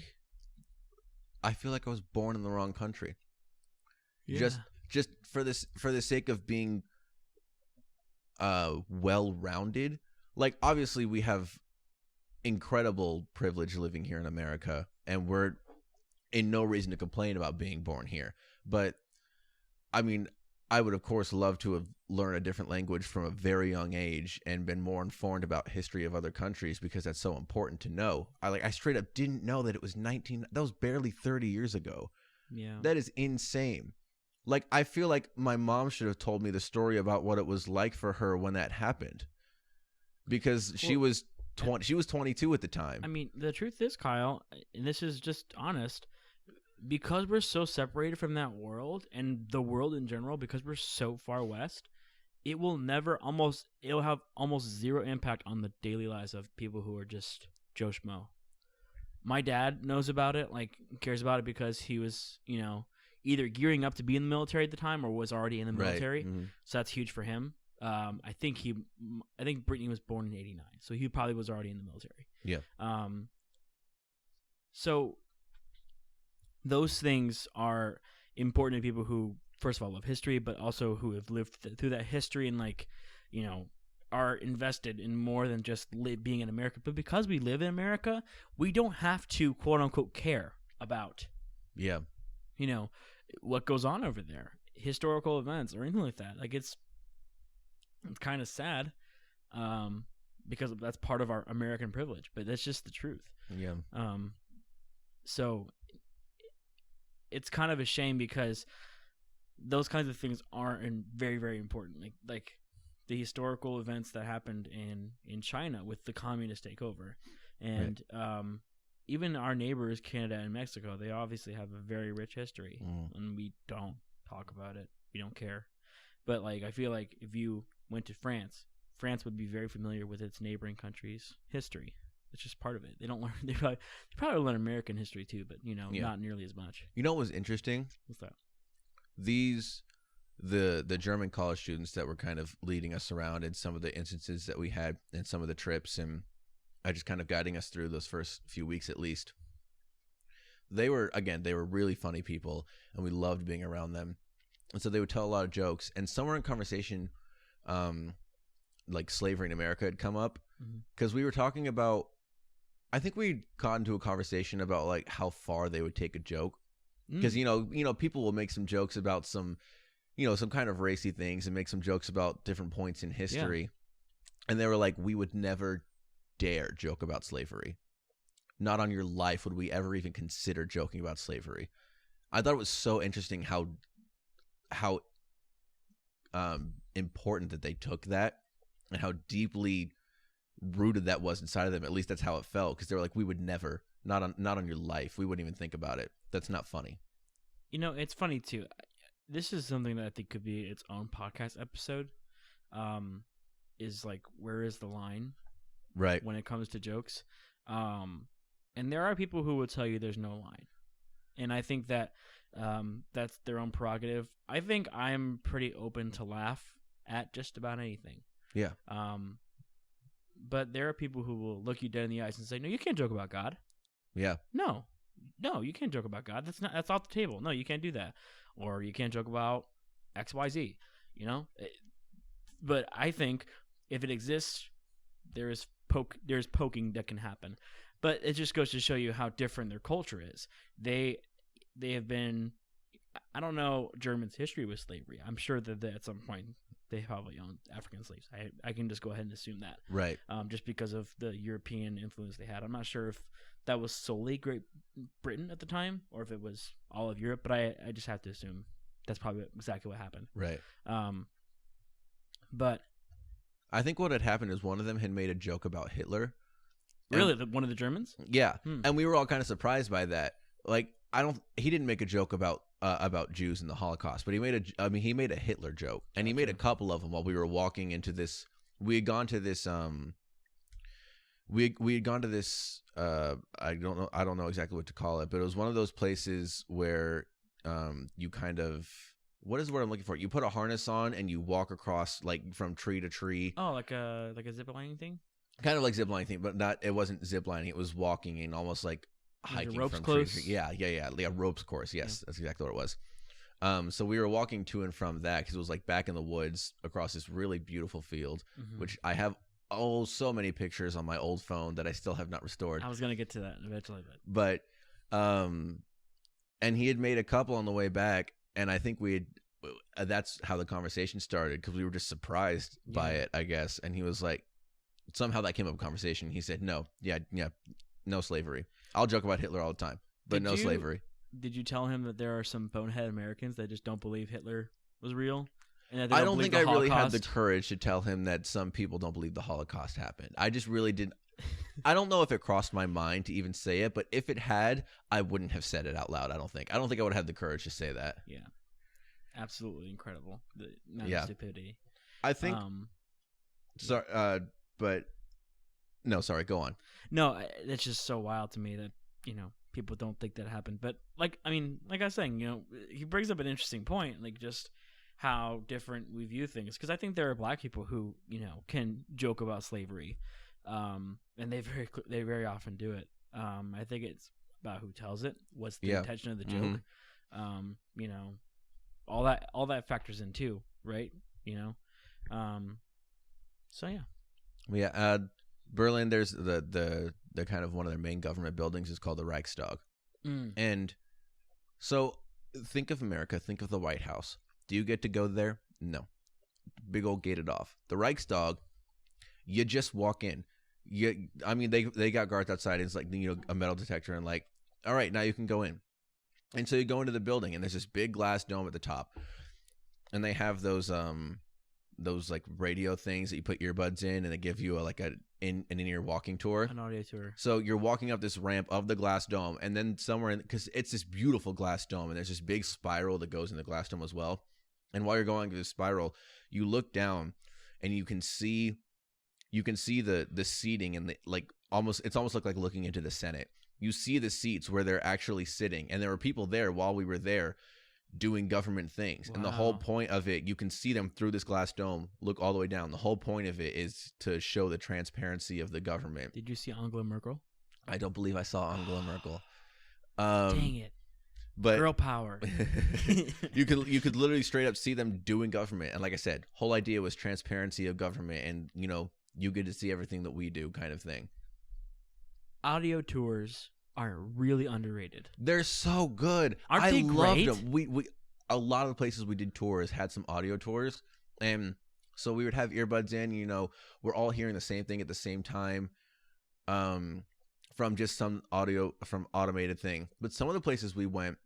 feel like I was born in the wrong country. Yeah. Just for the sake of being well-rounded. Like, obviously we have incredible privilege living here in America, and we're in no reason to complain about being born here. But I mean, I would of course love to have learned a different language from a very young age and been more informed about history of other countries, because that's so important to know. I straight up didn't know that it was that was barely 30 years ago. Yeah. That is insane. Like, I feel like my mom should have told me the story about what it was like for her when that happened, because she was 22 at the time. I mean, the truth is, Kyle, and this is just honest, because we're so separated from that world and the world in general, because we're so far west, it'll have almost zero impact on the daily lives of people who are just Joe Schmo. My dad knows about it, like, cares about it, because he was, either gearing up to be in the military at the time or was already in the military. Right. Mm-hmm. So that's huge for him. I think Brittany was born in '89, so he probably was already in the military. Yeah. So those things are important to people who, first of all, love history, but also who have lived through that history and, like, are invested in more than just being in America. But because we live in America, we don't have to, quote unquote, care about, what goes on over there, historical events or anything like that. Like, it's kind of sad, because that's part of our American privilege, but that's just the truth. Yeah. So it's kind of a shame, because those kinds of things aren't very, very important. Like the historical events that happened in China with the communist takeover, and even our neighbors, Canada and Mexico, they obviously have a very rich history, and we don't talk about it. We don't care. But, like, I feel like if you went to France would be very familiar with its neighboring countries' history. It's just part of it. They don't learn. They probably learn American history too, but not nearly as much. You know what was interesting? What's that? The German college students that were kind of leading us around in some of the instances that we had in some of the trips, and just kind of guiding us through those first few weeks at least. They were really funny people, and we loved being around them. And so they would tell a lot of jokes, and somewhere in conversation, like slavery in America had come up, because we were talking about, I think we'd gotten into a conversation about, like, how far they would take a joke, because people will make some jokes about some kind of racy things and make some jokes about different points in history, and they were like, we would never dare joke about slavery. Not on your life would we ever even consider joking about slavery. I thought it was so interesting how important that they took that, and how deeply rooted that was inside of them. At least that's how it felt, because they were like, we would never, not on your life, we wouldn't even think about it. That's not funny. It's funny too. This is something that I think could be its own podcast episode. Is like, where is the line, right, when it comes to jokes? And there are people who will tell you there's no line, and I think that that's their own prerogative. I think I'm pretty open to laugh at just about anything. Yeah. But there are people who will look you dead in the eyes and say, "No, you can't joke about God." Yeah. No, you can't joke about God. That's off the table. No, you can't do that. Or you can't joke about XYZ. But I think if it exists, there's poking that can happen. But it just goes to show you how different their culture is. They have been, I don't know Germans' history with slavery. I'm sure that at some point they probably owned African slaves. I can just go ahead and assume that. Right. Just because of the European influence they had. I'm not sure if that was solely Great Britain at the time or if it was all of Europe, but I just have to assume that's probably exactly what happened. Right. But I think what had happened is one of them had made a joke about Hitler. Really? One of the Germans? Yeah. And we were all kind of surprised by that. Like, he didn't make a joke about Jews in the Holocaust, but he made a Hitler joke, and he made a couple of them while we were walking into this. We had gone to this I don't know exactly what to call it, but it was one of those places where you kind of what is the word I'm looking for? You put a harness on and you walk across like from tree to tree. Oh, like a zip lining thing. Kind of like zip lining thing, but not. It wasn't zip lining. It was walking and almost like hiking ropes from close? tree to tree. Yeah, like a ropes course. Yes, that's exactly what it was. So we were walking to and from that because it was like back in the woods across this really beautiful field, which I have so many pictures on my old phone that I still have not restored. I was gonna get to that eventually, but and he had made a couple on the way back, and I think that's how the conversation started because we were just surprised by it, I guess. And he was like, somehow that came up in conversation. He said, no slavery. I'll joke about Hitler all the time, but no slavery. Did you tell him that there are some bonehead Americans that just don't believe Hitler was real? And that I don't think I really had the courage to tell him that some people don't believe the Holocaust happened. I just really didn't. I don't know if it crossed my mind to even say it, but if it had, I wouldn't have said it out loud. I don't think I would have had the courage to say that. Yeah, absolutely incredible. The amount of stupidity. I think. Sorry, but no, sorry. Go on. No, it's just so wild to me that people don't think that happened. But like I was saying, he brings up an interesting point, like just how different we view things. Because I think there are black people who can joke about slavery. And they very often do it. I think it's about who tells it, what's the intention of the joke. All that factors in too, right? So yeah. Berlin, there's the kind of one of their main government buildings is called the Reichstag. And so think of America, think of the White House. Do you get to go there? No. Big old gated off. The Reichstag, you just walk in. They got guards outside. It's like a metal detector, and like, all right, now you can go in. And so you go into the building, and there's this big glass dome at the top, and they have those like radio things that you put earbuds in, and they give you an in-ear walking tour, an audio tour. So you're walking up this ramp of the glass dome, and then somewhere because it's this beautiful glass dome, and there's this big spiral that goes in the glass dome as well. And while you're going through the spiral, you look down, and you can see the seating and it's almost like looking into the Senate. You see the seats where they're actually sitting, and there were people there while we were there doing government things. Wow. And the whole point of it, you can see them through this glass dome, look all the way down. The whole point of it is to show the transparency of the government. Did you see Angela Merkel? I don't believe I saw Angela Merkel. Dang it. But girl power. you could literally straight up see them doing government. And like I said, whole idea was transparency of government, and you get to see everything that we do, kind of thing. Audio tours are really underrated. They're so good. Aren't they great? Loved them. We a lot of the places we did tours had some audio tours, and so we would have earbuds in. We're all hearing the same thing at the same time, from just some audio from automated thing. But some of the places we went,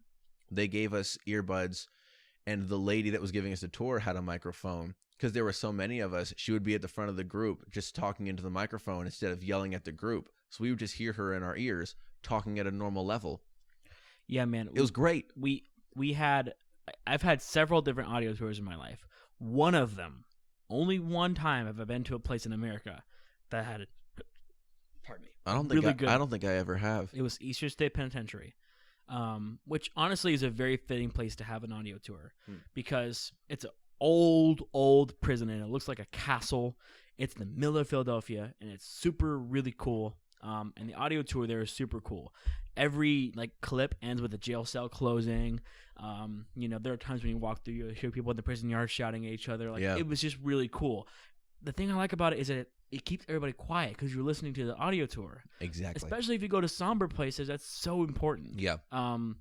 they gave us earbuds, and the lady that was giving us the tour had a microphone. Because there were so many of us, she would be at the front of the group just talking into the microphone instead of yelling at the group. So we would just hear her in our ears talking at a normal level. Yeah, man. It was great. I've had several different audio tours in my life. One of them, only one time have I been to a place in America that had it. Pardon me. I don't think I ever have. It was Eastern State Penitentiary. Which honestly is a very fitting place to have an audio tour because it's an old prison, and it looks like a castle. It's in the middle of Philadelphia, and it's really cool. And the audio tour there is super cool. Every clip ends with a jail cell closing. There are times when you walk through, you hear people in the prison yard shouting at each other. It was just really cool. The thing I like about it is that it keeps everybody quiet because you're listening to the audio tour. Exactly. Especially if you go to somber places, that's so important. Yeah. And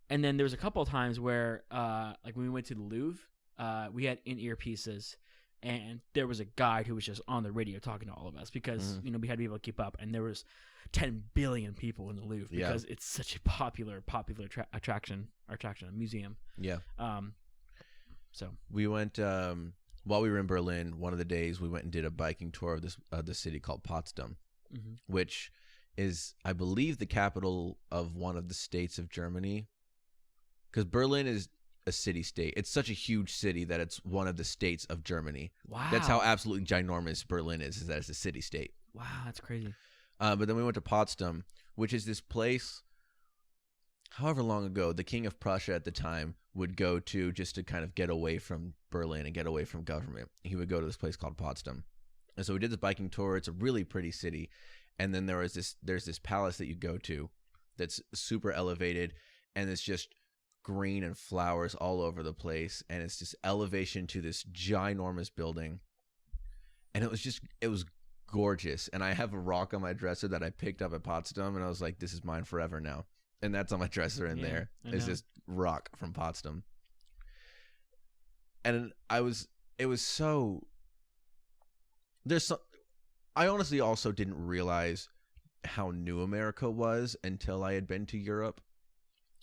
then there was a couple of times where, when we went to the Louvre, we had in-ear pieces, and there was a guide who was just on the radio talking to all of us because we had to be able to keep up, and there was 10 billion people in the Louvre because it's such a popular attraction, a museum. Yeah. So we went while we were in Berlin. One of the days we went and did a biking tour of this city called Potsdam, which is, I believe, the capital of one of the states of Germany. Because Berlin is a city-state. It's such a huge city that it's one of the states of Germany. Wow. That's how absolutely ginormous Berlin is that it's a city-state. Wow, that's crazy. But then we went to Potsdam, which is this place. however long ago, the king of Prussia at the time would go to just to kind of get away from Berlin and get away from government. He would go to this place called Potsdam. And so we did this biking tour. It's a really pretty city. And then there's this palace that you go to that's super elevated, and it's just green and flowers all over the place. And it's this elevation to this ginormous building. And it was gorgeous. And I have a rock on my dresser that I picked up at Potsdam, and I was like, this is mine forever now. And that's on my dresser in there. It's this rock from Potsdam. And I honestly also didn't realize how new America was until I had been to Europe.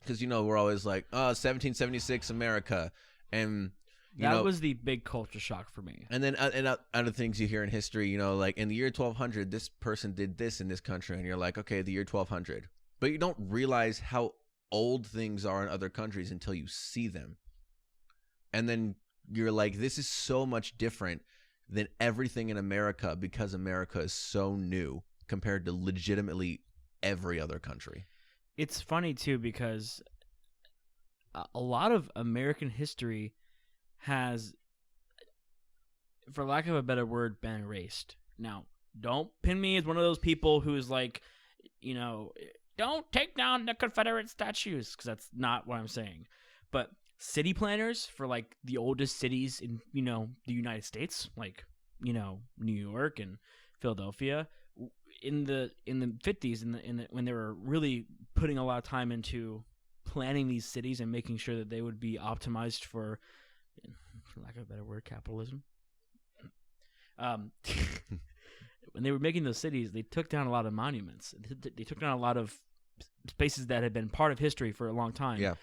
Because, we're always like, 1776 America. And that was the big culture shock for me. And then other things you hear in history, like in the year 1200, this person did this in this country. And you're like, okay, the year 1200. But you don't realize how old things are in other countries until you see them. And then you're like, this is so much different than everything in America because America is so new compared to legitimately every other country. It's funny, too, because a lot of American history has, for lack of a better word, been erased. Now, don't pin me as one of those people who is like, don't take down the Confederate statues, because that's not what I'm saying. But city planners for like the oldest cities in the United States, like New York and Philadelphia, in the 50s, when they were really putting a lot of time into planning these cities and making sure that they would be optimized for lack of a better word, capitalism. When they were making those cities, they took down a lot of monuments. They took down a lot of spaces that had been part of history for a long time. Yeah.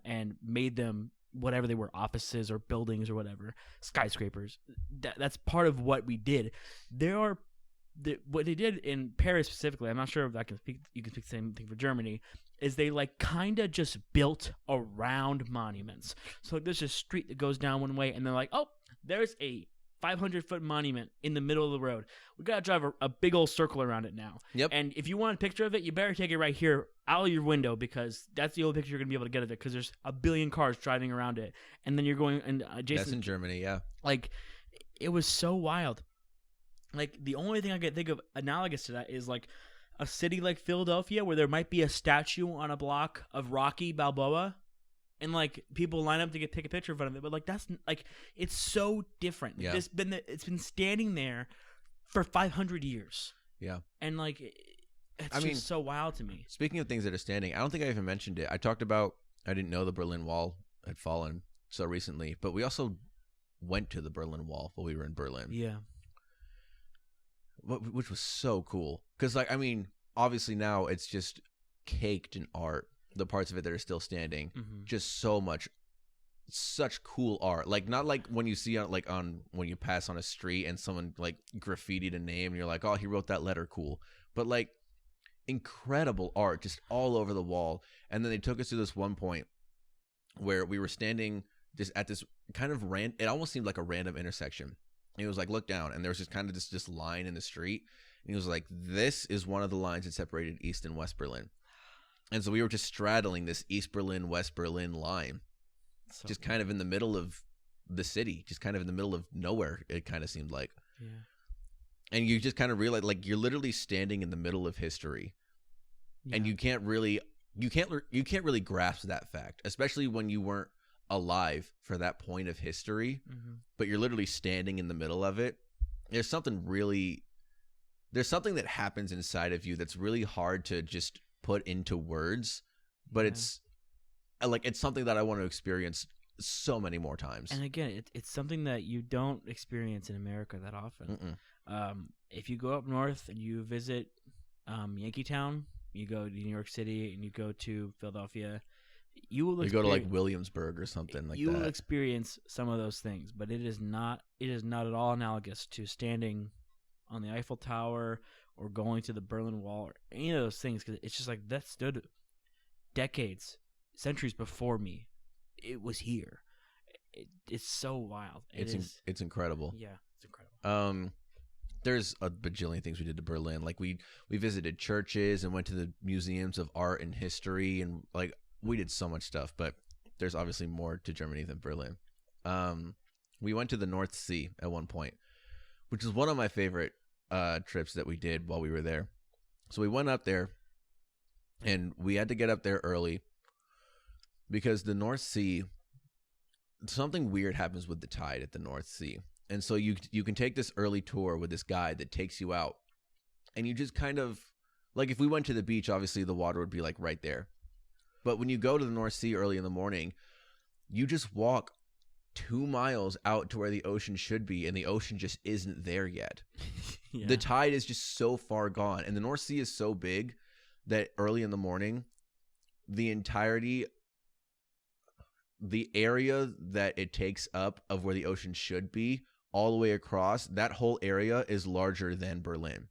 And made them whatever they were, offices or buildings or whatever, skyscrapers. That's part of what we did. What they did in Paris specifically, I'm not sure if you can speak the same thing for Germany, is they like kind of just built around monuments. So like there's a street that goes down one way, and they're like, oh, there's a 500-foot monument in the middle of the road. We got to drive a big old circle around it now. Yep. And if you want a picture of it, you better take it right here out of your window, because that's the only picture you're going to be able to get of it, because there's a billion cars driving around it. And then you're going, and Jason. That's in Germany, yeah. Like, it was so wild. Like, the only thing I can think of analogous to that is like a city like Philadelphia, where there might be a statue on a block of Rocky Balboa. And like people line up to take a picture in front of it, but like that's like it's so different. Yeah. It's been standing there for 500 years. Yeah. And like it's just so wild to me. Speaking of things that are standing, I don't think I even mentioned it. I talked about I didn't know the Berlin Wall had fallen so recently, but we also went to the Berlin Wall while we were in Berlin. Yeah. Which was so cool because obviously now it's just caked in art. The parts of it that are still standing, just such cool art. Like not like when you see when you pass on a street and someone like graffitied a name and you're like, oh, he wrote that letter, cool. But like incredible art just all over the wall. And then they took us to this one point where we were standing just at this kind of it almost seemed like a random intersection. And it was like, look down, and there was just kind of this line in the street, and he was like, this is one of the lines that separated East and West Berlin. And so we were just straddling this East Berlin, West Berlin line, just kind of in the middle of the city, just kind of in the middle of nowhere, it kind of seemed like. Yeah. And you just kind of realize, like, you're literally standing in the middle of history. Yeah. And you can't really grasp that fact, especially when you weren't alive for that point of history, but you're literally standing in the middle of it. There's something that happens inside of you that's really hard to just put into words, but it's something that I want to experience so many more times. And again, it's something that you don't experience in America that often. If you go up north and you visit Yankeetown, you go to New York City and you go to Philadelphia, you go to like Williamsburg or something like that. You will experience some of those things, but it is not at all analogous to standing on the Eiffel Tower or going to the Berlin Wall or any of those things, because it's just like that stood decades, centuries before me. It was here. It's so wild. It's incredible. Yeah, it's incredible. there's a bajillion things we did to Berlin. Like we visited churches and went to the museums of art and history, and like we did so much stuff. But there's obviously more to Germany than Berlin. We went to the North Sea at one point, which is one of my favorite trips that we did while we were there. So we went up there, and we had to get up there early because the North Sea, something weird happens with the tide at the North Sea. And so you can take this early tour with this guide that takes you out, and you just kind of, like if we went to the beach, obviously the water would be like right there. But when you go to the North Sea early in the morning, you just walk 2 miles out to where the ocean should be, and the ocean just isn't there yet. Yeah. The tide is just so far gone, and the North Sea is so big that early in the morning, the area that it takes up of where the ocean should be, all the way across, that whole area is larger than Berlin,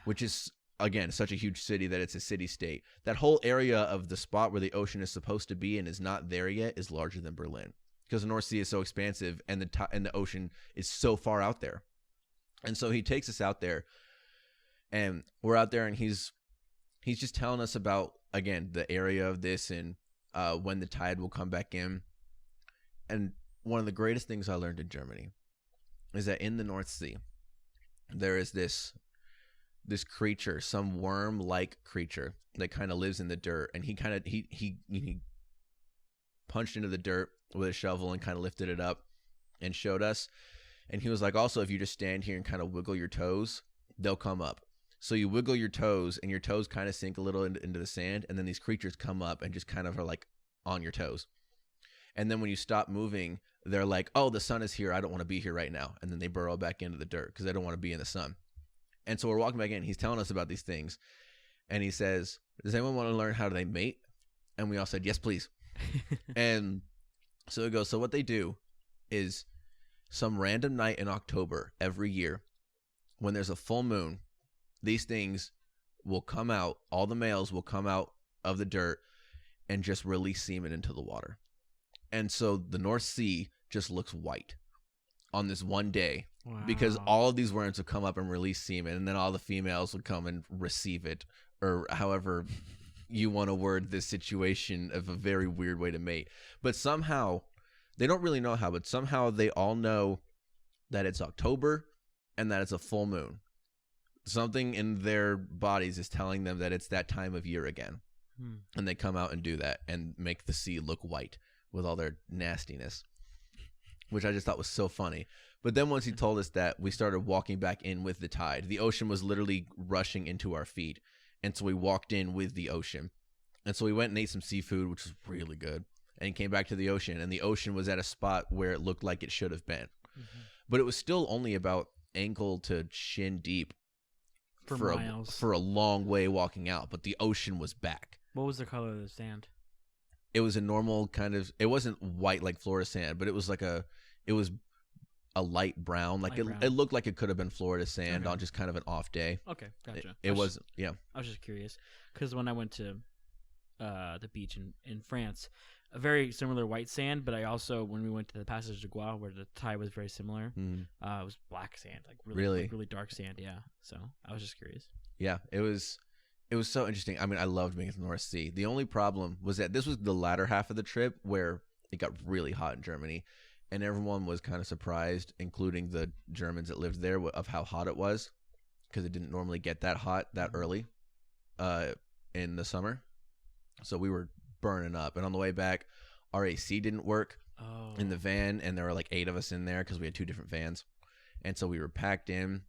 which is, again, such a huge city that it's a city-state. That whole area of the spot where the ocean is supposed to be and is not there yet is larger than Berlin, because the North Sea is so expansive and the ocean is so far out there. And so he takes us out there, and we're out there, and he's just telling us about, again, the area of this and when the tide will come back in. And one of the greatest things I learned in Germany is that in the North Sea, there is this creature, some worm-like creature that kind of lives in the dirt, and he punched into the dirt with a shovel and kind of lifted it up and showed us. And he was like, also, if you just stand here and kind of wiggle your toes, they'll come up. So you wiggle your toes, and your toes kind of sink a little into the sand, and then these creatures come up and just kind of are like on your toes. And then when you stop moving, they're like, oh, the sun is here. I don't want to be here right now. And then they burrow back into the dirt because they don't want to be in the sun. And so we're walking back in. He's telling us about these things. And he says, does anyone want to learn how they mate? And we all said, yes, please. And so he goes, so what they do is some random night in October every year, when there's a full moon, these things will come out. All the males will come out of the dirt and just release semen into the water. And so the North Sea just looks white on this one day. Wow. Because all of these worms would come up and release semen, and then all the females would come and receive it, or however you want to word this situation of a very weird way to mate. But somehow, they don't really know how, but somehow they all know that it's October and that it's a full moon. Something in their bodies is telling them that it's that time of year again. And they come out and do that and make the sea look white with all their nastiness, which I just thought was so funny. But then once he told us that, we started walking back in with the tide. The ocean was literally rushing into our feet. And so we walked in with the ocean. And so we went and ate some seafood, which was really good, and came back to the ocean. And the ocean was at a spot where it looked like it should have been. Mm-hmm. But it was still only about ankle to shin deep for miles. For a long way walking out. But the ocean was back. What was the color of the sand? It was a normal kind of, it wasn't white like Florida sand, but it was like it was a light brown. Like it looked like it could have been Florida sand on just kind of an off day. Okay, gotcha. It wasn't, yeah. I was just curious because when I went to the beach in France, a very similar white sand, but I also, when we went to the Passage de Gois, where the tide was very similar, it was black sand, like really dark sand, yeah. So I was just curious. Yeah, it was so interesting. I mean, I loved being at the North Sea. The only problem was that this was the latter half of the trip where it got really hot in Germany, and everyone was kind of surprised, including the Germans that lived there, of how hot it was, because it didn't normally get that hot that early in the summer. So we were burning up. And on the way back, our AC didn't work in the van, and there were like 8 of us in there because we had 2 different vans. And so we were packed in.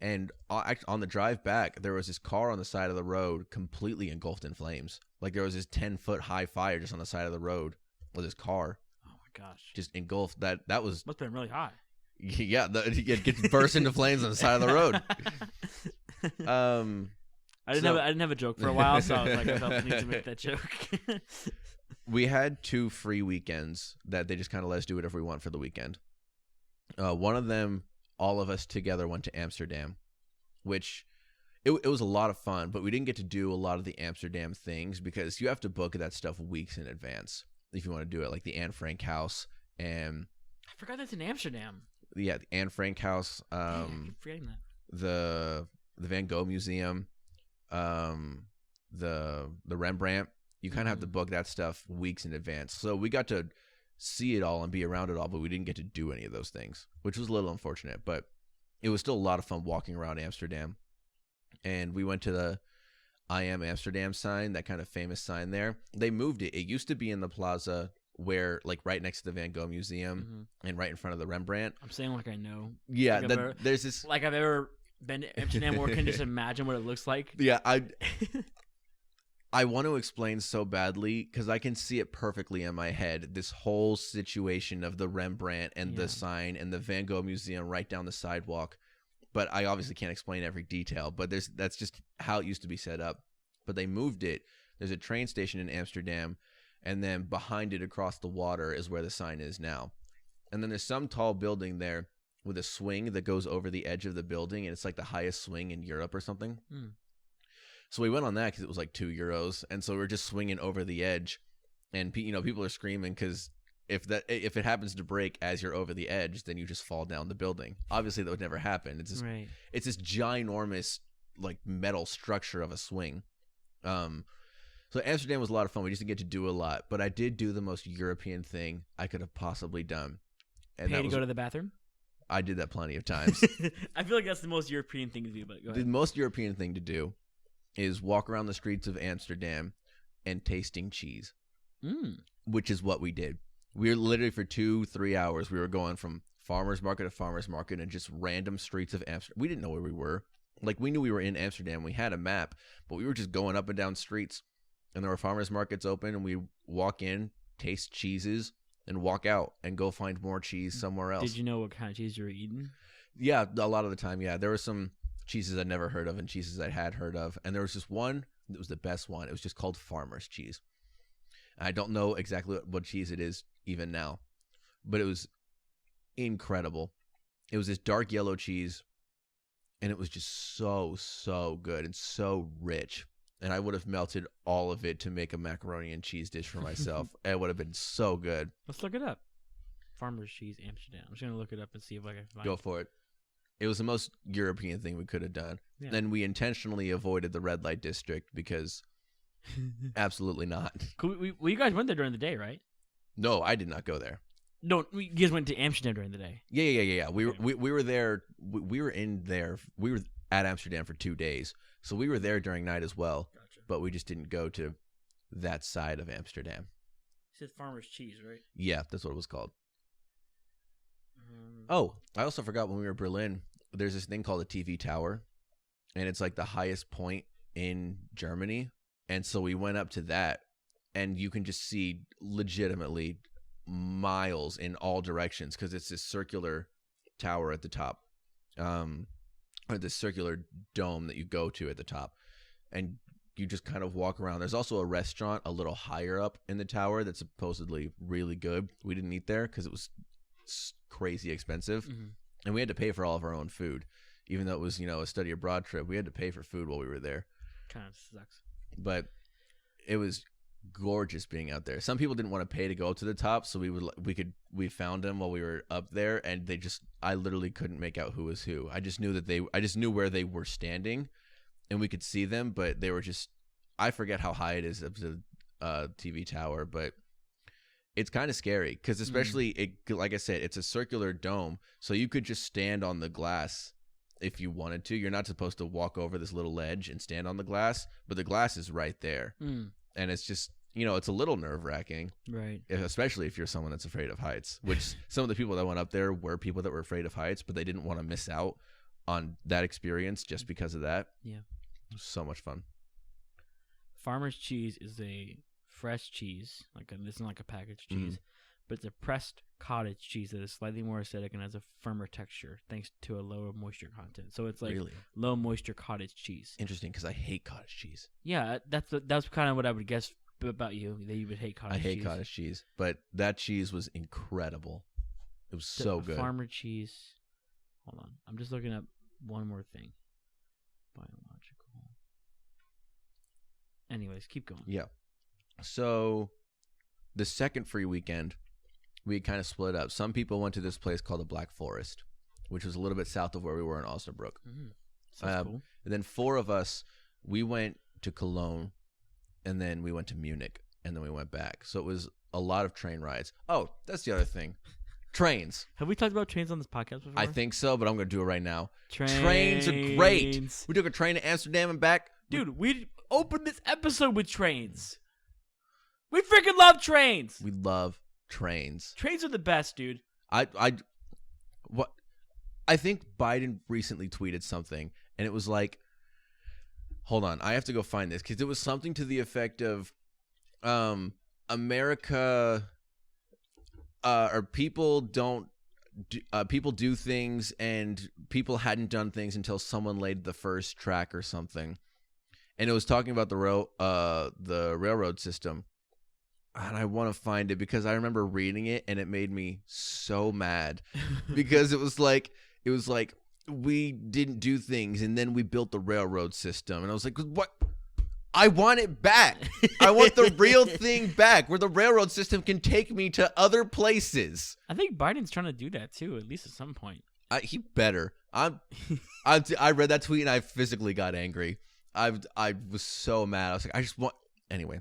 And on the drive back, there was this car on the side of the road completely engulfed in flames. Like there was this 10-foot high fire just on the side of the road with this car. Oh my gosh! Just engulfed. That was must have been really hot. Yeah, it gets burst into flames on the side of the road. I didn't have a joke for a while, so I was like, I felt the need to make that joke. We had 2 free weekends that they just kind of let us do whatever we want for the weekend. One of them, all of us together went to Amsterdam, which it was a lot of fun, but we didn't get to do a lot of the Amsterdam things because you have to book that stuff weeks in advance if you want to do it, like the Anne Frank House. And I forgot that's in Amsterdam. Yeah, the Anne Frank House. I keep forgetting that. the Van Gogh Museum, the Rembrandt. You kind of have to book that stuff weeks in advance. So we got to see it all and be around it all, but we didn't get to do any of those things, which was a little unfortunate. But it was still a lot of fun walking around Amsterdam. And we went to the I Am Amsterdam sign, that kind of famous sign there. They moved it. It used to be in the plaza where, like, right next to the Van Gogh Museum and right in front of the Rembrandt. I'm saying like I know. Yeah, like there's this. Like I've ever been to Amsterdam or can just imagine what it looks like. Yeah, I want to explain so badly because I can see it perfectly in my head. This whole situation of the Rembrandt and the sign and the Van Gogh Museum right down the sidewalk. But I obviously can't explain every detail. But that's just how it used to be set up. But they moved it. There's a train station in Amsterdam. And then behind it across the water is where the sign is now. And then there's some tall building there with a swing that goes over the edge of the building. And it's like the highest swing in Europe or something. So we went on that because it was like €2. And so we were just swinging over the edge. And, people are screaming because if it happens to break as you're over the edge, then you just fall down the building. Obviously, that would never happen. It's this ginormous, like, metal structure of a swing. So Amsterdam was a lot of fun. We just didn't get to do a lot. But I did do the most European thing I could have possibly done. And Pay to go to the bathroom? I did that plenty of times. I feel like that's the most European thing to do, but go ahead. The most European thing to do is walk around the streets of Amsterdam and tasting cheese, which is what we did. We were literally for 2-3 hours. We were going from farmer's market to farmer's market and just random streets of Amsterdam. We didn't know where we were. Like, we knew we were in Amsterdam. We had a map, but we were just going up and down streets. And there were farmers markets open, and we walk in, taste cheeses, and walk out and go find more cheese somewhere else. Did you know what kind of cheese you were eating? Yeah, a lot of the time, yeah. There were some cheeses I'd never heard of and cheeses I had heard of. And there was just one that was the best one. It was just called farmer's cheese. I don't know exactly what cheese it is even now, but it was incredible. It was this dark yellow cheese, and it was just so good and so rich. And I would have melted all of it to make a macaroni and cheese dish for myself. It would have been so good. Let's look it up. Farmer's cheese, Amsterdam. I'm just going to look it up and see if I can find it. Go for it. It was the most European thing we could have done. Yeah. And we intentionally avoided the red light district because absolutely not. Well, you guys went there during the day, right? No, I did not go there. No, you guys went to Amsterdam during the day. Yeah. We were there. We were in there. We were at Amsterdam for 2 days. So we were there during night as well, gotcha. But we just didn't go to that side of Amsterdam. You said farmer's cheese, right? Yeah, that's what it was called. Oh, I also forgot when we were in Berlin, there's this thing called a TV tower, and it's like the highest point in Germany. And so we went up to that, and you can just see legitimately miles in all directions because it's this circular tower at the top. Or this circular dome that you go to at the top, and you just kind of walk around. There's also a restaurant a little higher up in the tower that's supposedly really good. We didn't eat there because it was crazy expensive, and we had to pay for all of our own food, even though it was a study abroad trip. We had to pay for food while we were there. Kind of sucks, but it was gorgeous being out there. Some people didn't want to pay to go up to the top, so we found them while we were up there, and I literally couldn't make out who was who. I just knew where they were standing, and we could see them, but they were just, I forget how high it is up to the TV tower, but it's kind of scary because especially like I said, it's a circular dome, so you could just stand on the glass if you wanted to. You're not supposed to walk over this little ledge and stand on the glass, but the glass is right there. And it's just, it's a little nerve-wracking, right? Especially if you're someone that's afraid of heights, which some of the people that went up there were people that were afraid of heights, but they didn't want to miss out on that experience just because of that. Yeah. It was so much fun. Farmer's cheese is a fresh cheese. This isn't like a packaged cheese, but it's a pressed cottage cheese that is slightly more acidic and has a firmer texture thanks to a lower moisture content. So it's like low moisture cottage cheese. Interesting, because I hate cottage cheese. Yeah, that's kind of what I would guess about you, that you would hate cottage cheese. I hate cottage cheese, but that cheese was incredible. It was so good. Farmer cheese. Hold on, I'm just looking up one more thing. Biological. Anyways, keep going. Yeah. So the second free weekend, we kind of split up. Some people went to this place called the Black Forest, which was a little bit south of where we were in Osnabrück. That's cool. And then 4 of us, we went to Cologne, and then we went to Munich, and then we went back. So it was a lot of train rides. Oh, that's the other thing. Trains. Have we talked about trains on this podcast before? I think so, but I'm going to do it right now. Trains. Trains are great. We took a train to Amsterdam and back. Dude, we opened this episode with trains. We freaking love trains. We love trains. Trains are the best, dude. I think Biden recently tweeted something, and it was like, hold on, I have to go find this, because it was something to the effect of, America, or people people do things, and people hadn't done things until someone laid the first track or something, and it was talking about the railroad system. And I want to find it because I remember reading it and it made me so mad because it was like we didn't do things and then we built the railroad system, and I was like, what? I want it back. I want the real thing back, where the railroad system can take me to other places. I think Biden's trying to do that too, at least at some point. He better. I read that tweet and I physically got angry. I was so mad. I was like, I just want anyway.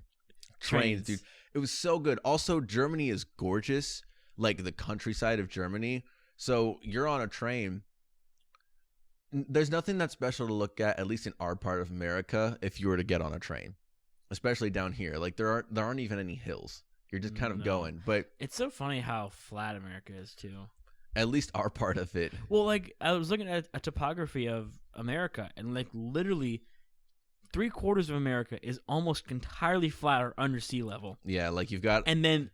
Trains, dude. It was so good. Also, Germany is gorgeous, like the countryside of Germany. So you're on a train. There's nothing that special to look at least in our part of America, if you were to get on a train, especially down here. Like there aren't even any hills. You're just kind of going. But it's so funny how flat America is too. At least our part of it. Well, like I was looking at a topography of America, and like literally 3/4 of America is almost entirely flat or under sea level. Yeah, like you've got, and then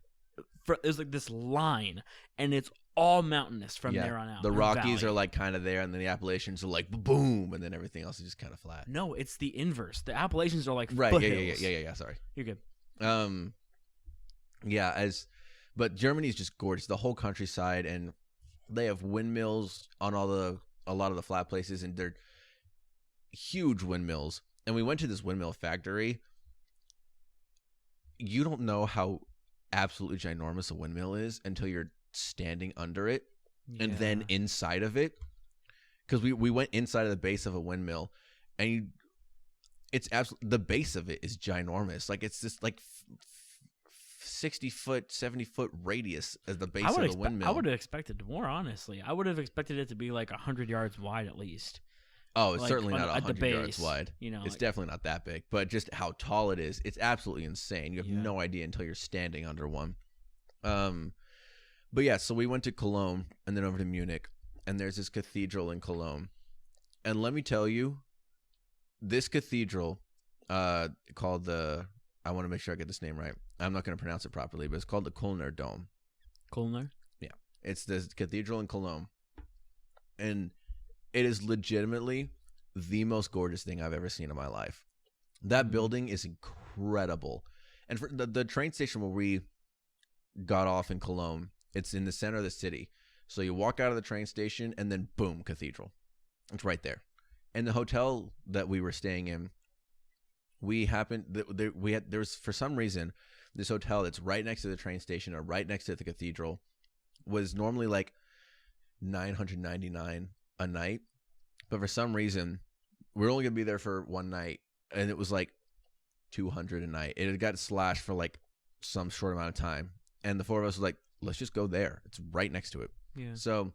there's like this line, and it's all mountainous from there on out. The Rockies are like kind of there, and then the Appalachians are like boom, and then everything else is just kind of flat. No, it's the inverse. The Appalachians are like right. foothills. Yeah. Sorry, you're good. But Germany is just gorgeous. The whole countryside, and they have windmills on a lot of the flat places, and they're huge windmills. And we went to this windmill factory. You don't know how absolutely ginormous a windmill is until you're standing under it, and then inside of it. Because we went inside of the base of a windmill, and it's absolutely, the base of it is ginormous. Like it's this like 60-foot, 70-foot radius as the base of the windmill. I would have expected more, honestly. I would have expected it to be like 100 yards wide at least. Oh, it's certainly not 100 yards wide. You know, it's definitely not that big. But just how tall it is, it's absolutely insane. You have no idea until you're standing under one. But yeah, so we went to Cologne and then over to Munich, and there's this cathedral in Cologne. And let me tell you, this cathedral, called I want to make sure I get this name right. I'm not going to pronounce it properly, but it's called the Kölner Dome. Kölner? Yeah. It's this cathedral in Cologne. And it is legitimately the most gorgeous thing I've ever seen in my life. That building is incredible. And for the train station where we got off in Cologne, it's in the center of the city. So you walk out of the train station and then boom, cathedral. It's right there. And the hotel that we were staying in, there was, for some reason, this hotel that's right next to the train station or right next to the cathedral was normally like $999 a night, but for some reason we're only gonna be there for one night, and it was like $200 a night. It had got slashed for like some short amount of time, and the 4 of us was like, let's just go there. It's right next to it. Yeah. So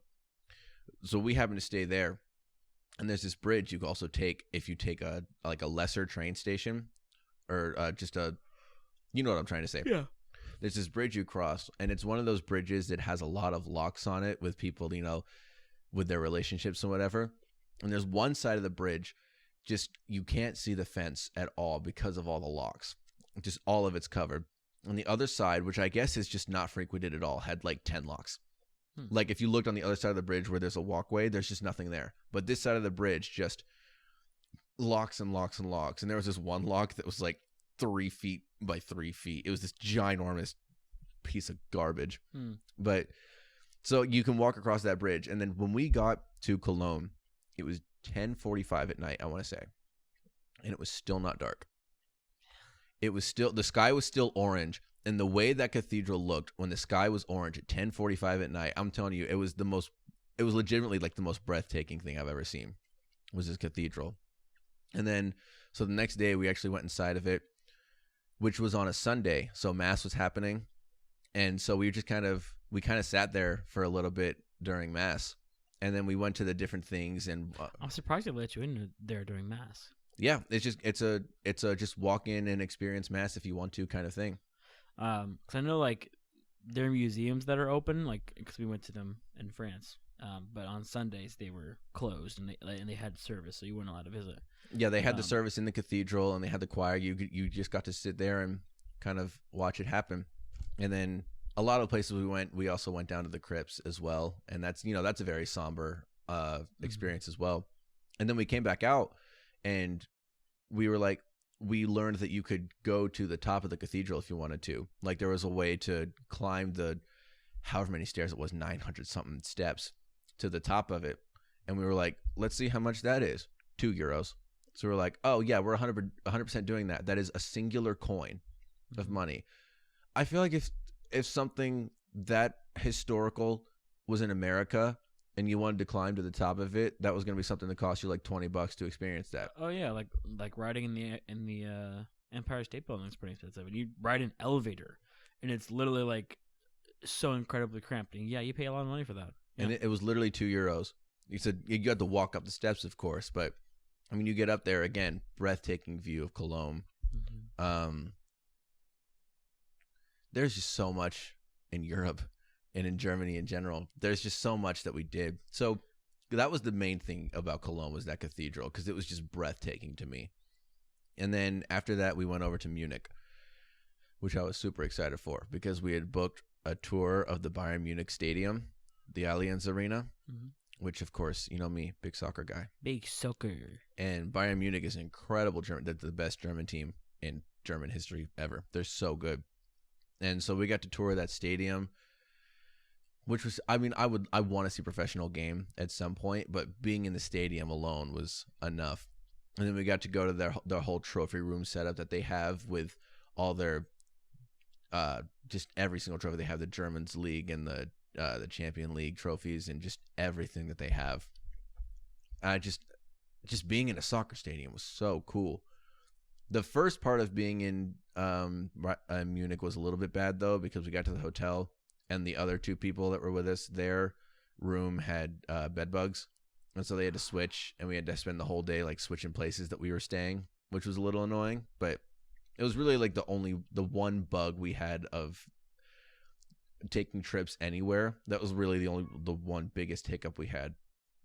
we happened to stay there, and there's this bridge you can also take if you take a lesser train station, or just you know what I'm trying to say. Yeah. There's this bridge you cross, and it's one of those bridges that has a lot of locks on it with people, you know, with their relationships and whatever. And there's one side of the bridge, just you can't see the fence at all because of all the locks. Just all of it's covered. On the other side, which I guess is just not frequented at all, had like 10 locks. Like if you looked on the other side of the bridge where there's a walkway, there's just nothing there. But this side of the bridge, just locks and locks and locks. And there was this one lock that was like 3 feet by 3 feet. It was this ginormous piece of garbage. But so you can walk across that bridge. And then when we got to Cologne, it was 10:45 at night, I want to say. And it was still not dark. It was still, the sky was still orange. And the way that cathedral looked when the sky was orange at 10:45 at night, I'm telling you, it was legitimately like the most breathtaking thing I've ever seen. was this cathedral. And then, so the next day we actually went inside of it, which was on a Sunday. So mass was happening. And so we just kind of sat there for a little bit during mass. And then we went to the different things. And I'm surprised they let you in there during mass. Yeah, it's a just walk in and experience mass if you want to kind of thing. Because I know like there are museums that are open, like because we went to them in France. But on Sundays they were closed and they had service, so you weren't allowed to visit. Yeah, they had the service in the cathedral and they had the choir. You just got to sit there and kind of watch it happen. And then a lot of places we went, we also went down to the crypts as well, and that's a very somber experience as well. And then we came back out. And we learned that you could go to the top of the cathedral if you wanted to. Like there was a way to climb the, however many stairs it was, 900 something steps to the top of it. And we were like, let's see how much that is. €2. So we're like, oh yeah, we're 100% doing that. That is a singular coin of money. I feel like if something that historical was in America, and you wanted to climb to the top of it, that was going to be something that cost you like $20 to experience that. Oh yeah, like riding in the Empire State Building is pretty expensive. And you ride an elevator, and it's literally like so incredibly cramped. And yeah, you pay a lot of money for that. Yeah. And it was literally €2. You said you had to walk up the steps, of course, but I mean, you get up there again, breathtaking view of Cologne. Mm-hmm. There's just so much in Europe. And in Germany in general, there's just so much that we did. So that was the main thing about Cologne, was that cathedral, because it was just breathtaking to me. And then after that, we went over to Munich, which I was super excited for, because we had booked a tour of the Bayern Munich stadium, the Allianz Arena, which, of course, you know me, big soccer guy. Big soccer. And Bayern Munich is an incredible German, the best German team in German history ever. They're so good. And so we got to tour that stadium. Which was, I mean, I want to see a professional game at some point, but being in the stadium alone was enough. And then we got to go to their whole trophy room setup that they have with all their, just every single trophy. They have the Germans League and the Champion League trophies and just everything that they have. Just being in a soccer stadium was so cool. The first part of being in Munich was a little bit bad though, because we got to the hotel. And the other two people that were with us, their room had bed bugs. And so they had to switch, and we had to spend the whole day like switching places that we were staying, which was a little annoying. But it was really like the one bug we had of taking trips anywhere. That was really the one biggest hiccup we had.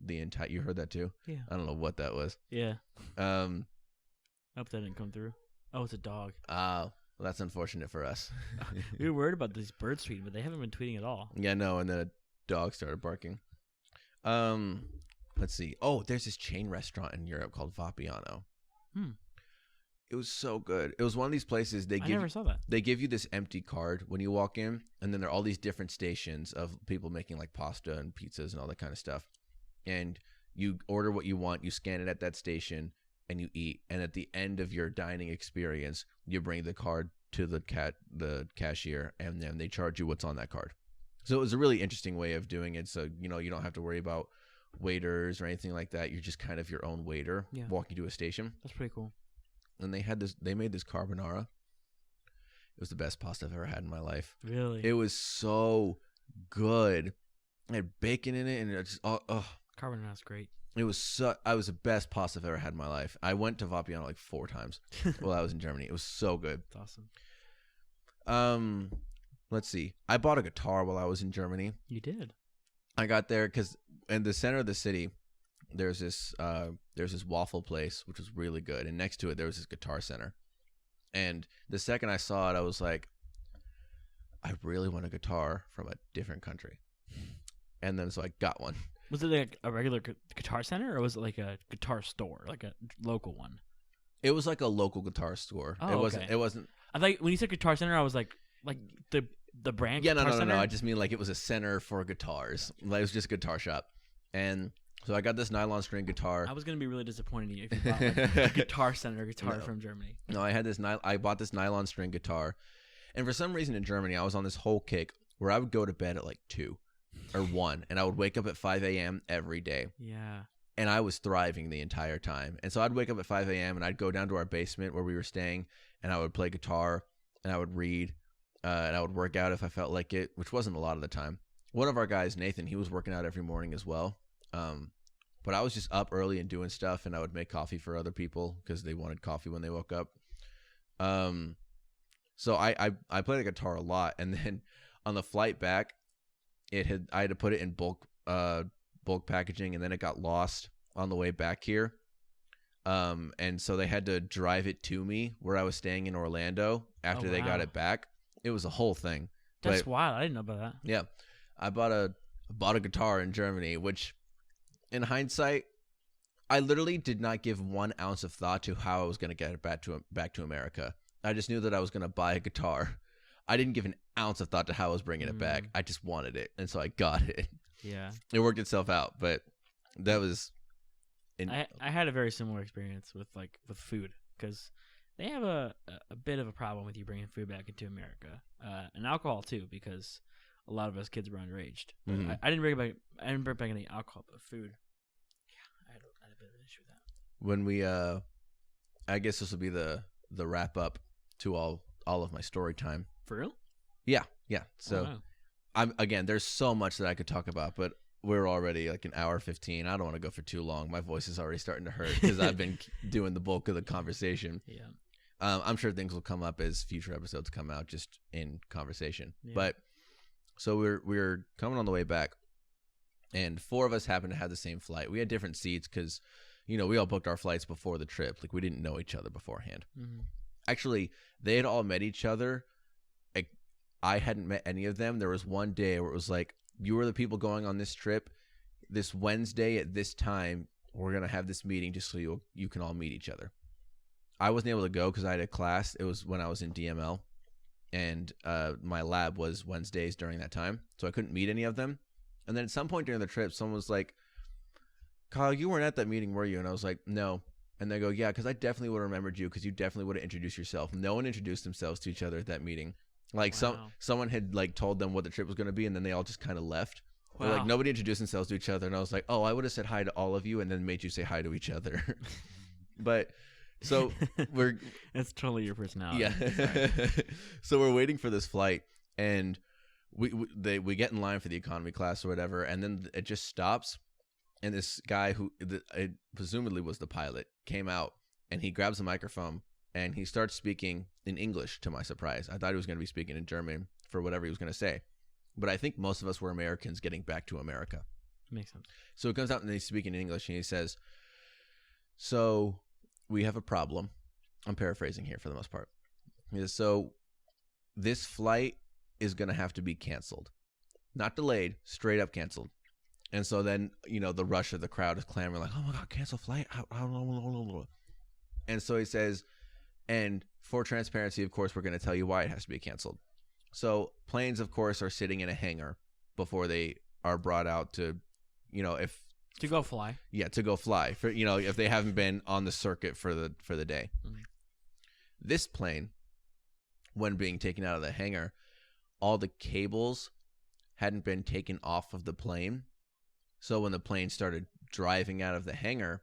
You heard that too? Yeah. I don't know what that was. Yeah. I hope that didn't come through. Oh, it's a dog. Well, that's unfortunate for us. We were worried about these birds tweeting, but they haven't been tweeting at all. Yeah, no, and then a dog started barking. Let's see. Oh, there's this chain restaurant in Europe called Vapiano. It was so good. It was one of these places I never saw that. They give you this empty card when you walk in, and then there are all these different stations of people making like pasta and pizzas and all that kind of stuff. And you order what you want, you scan it at that station, and you eat. And at the end of your dining experience, you bring the card to the cashier, and then they charge you what's on that card. So it was a really interesting way of doing it. So, you don't have to worry about waiters or anything like that. You're just kind of your own waiter walking to a station. That's pretty cool. And they made this carbonara. It was the best pasta I've ever had in my life. Really? It was so good. It had bacon in it, and it just carbonara's great. It was the best pasta I've ever had in my life. I went to Vapiano like 4 times while I was in Germany. It was so good. That's awesome. Let's see. I bought a guitar while I was in Germany. You did? I got there because in the center of the city, there's this waffle place, which was really good. And next to it, there was this guitar center. And the second I saw it, I was like, I really want a guitar from a different country. And then so I got one. Was it like a regular guitar center, or was it like a guitar store, like a local one? It was like a local guitar store. Oh, It wasn't. I thought when you said guitar center, I was like the brand. Yeah, Guitar Center? No. I just mean like it was a center for guitars. Like it was just a guitar shop. And so I got this nylon string guitar. I was gonna be really disappointed in you if you bought like a guitar center guitar from Germany. No, I bought this nylon string guitar, and for some reason in Germany, I was on this whole kick where I would go to bed at like 2 or 1, and I would wake up at 5 a.m. every day. Yeah. And I was thriving the entire time. And so I'd wake up at 5 a.m. and I'd go down to our basement where we were staying, and I would play guitar and I would read and I would work out if I felt like it, which wasn't a lot of the time. One of our guys, Nathan, he was working out every morning as well. But I was just up early and doing stuff, and I would make coffee for other people because they wanted coffee when they woke up. So I played the guitar a lot, and then on the flight back, I had to put it in bulk packaging, and then it got lost on the way back here. And so they had to drive it to me where I was staying in Orlando after they got it back. It was a whole thing. That's wild. I didn't know about that. Yeah. I bought a guitar in Germany, which in hindsight, I literally did not give 1 ounce of thought to how I was going to get it back to America. I just knew that I was going to buy a guitar. I didn't give an ounce of thought to how I was bringing it back. I just wanted it, and so I got it. Yeah. It worked itself out, but that was... I had a very similar experience with food, because they have a bit of a problem with you bringing food back into America, and alcohol too, because a lot of us kids were underage. Mm-hmm. I didn't bring back any alcohol, but food. Yeah, I had a bit of an issue with that. When we, I guess this will be the wrap up to all of my story time. For real? Yeah. So, wow. Again, there's so much that I could talk about, but we're already like an hour 15. I don't want to go for too long. My voice is already starting to hurt because I've been doing the bulk of the conversation. Yeah. I'm sure things will come up as future episodes come out, just in conversation. Yeah. But so we're coming on the way back, and 4 of us happened to have the same flight. We had different seats because, we all booked our flights before the trip. Like, we didn't know each other beforehand. Mm-hmm. Actually, they had all met each other. I hadn't met any of them. There was one day where it was like, you were the people going on this trip. This Wednesday at this time, we're going to have this meeting just so you can all meet each other. I wasn't able to go because I had a class. It was when I was in DML, and my lab was Wednesdays during that time, so I couldn't meet any of them. And then at some point during the trip, someone was like, Kyle, you weren't at that meeting, were you? And I was like, no. And they go, yeah, because I definitely would have remembered you, because you definitely would have introduced yourself. No one introduced themselves to each other at that meeting. Like, wow. someone had like told them what the trip was going to be, and then they all just kind of left. Wow. Or like nobody introduced themselves to each other, and I was like, oh, I would have said hi to all of you and then made you say hi to each other. But so that's totally your personality. Yeah. So we're waiting for this flight, and we get in line for the economy class or whatever, and then it just stops, and this guy who presumably was the pilot came out, and he grabs the microphone and he starts speaking in English, to my surprise. I thought he was going to be speaking in German for whatever he was going to say. But I think most of us were Americans getting back to America. Makes sense. So he comes out and he's speaking in English, and he says, so we have a problem. I'm paraphrasing here for the most part. He says, so this flight is going to have to be canceled. Not delayed, straight up canceled. And so then, the rush of the crowd is clamoring like, oh my God, cancel flight. And so he says, and for transparency, of course, we're going to tell you why it has to be canceled. So planes, of course, are sitting in a hangar before they are brought out to, to go fly. Yeah, to go fly for if they haven't been on the circuit for the day. Mm-hmm. This plane, when being taken out of the hangar, all the cables hadn't been taken off of the plane. So when the plane started driving out of the hangar,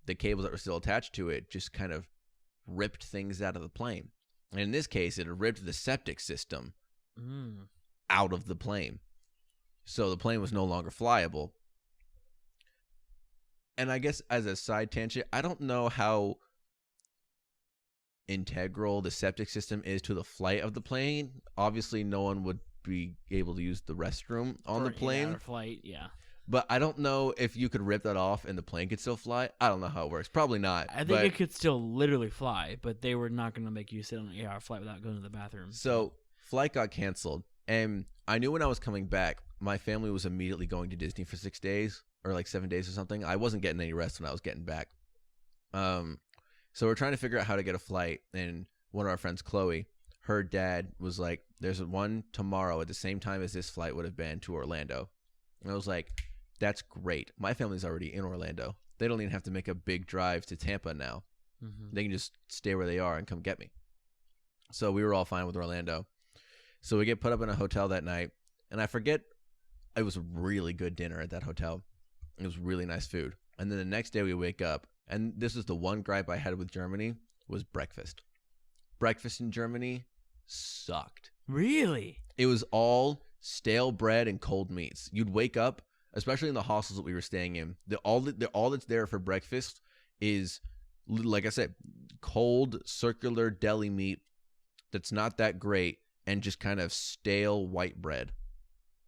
the cables that were still attached to it just kind of ripped things out of the plane. And in this case, it ripped the septic system out of the plane. So the plane was no longer flyable. And I guess as a side tangent, I don't know how integral the septic system is to the flight of the plane. Obviously, no one would be able to use the restroom on the plane. Flight, yeah. But I don't know if you could rip that off and the plane could still fly. I don't know how it works. Probably not. I think it could still literally fly, but they were not going to make you sit on an 8-hour flight without going to the bathroom. So flight got canceled, and I knew when I was coming back, my family was immediately going to Disney for 6 days or like 7 days or something. I wasn't getting any rest when I was getting back. So we're trying to figure out how to get a flight, and one of our friends, Chloe, her dad was like, there's one tomorrow at the same time as this flight would have been to Orlando. And I was like, that's great. My family's already in Orlando. They don't even have to make a big drive to Tampa now. Mm-hmm. They can just stay where they are and come get me. So we were all fine with Orlando. So we get put up in a hotel that night, and I forget, it was a really good dinner at that hotel. It was really nice food. And then the next day we wake up, and this is the one gripe I had with Germany, was breakfast. Breakfast in Germany sucked. Really? It was all stale bread and cold meats. You'd wake up, especially in the hostels that we were staying in, all that's there for breakfast is, like I said, cold circular deli meat that's not that great, and just kind of stale white bread.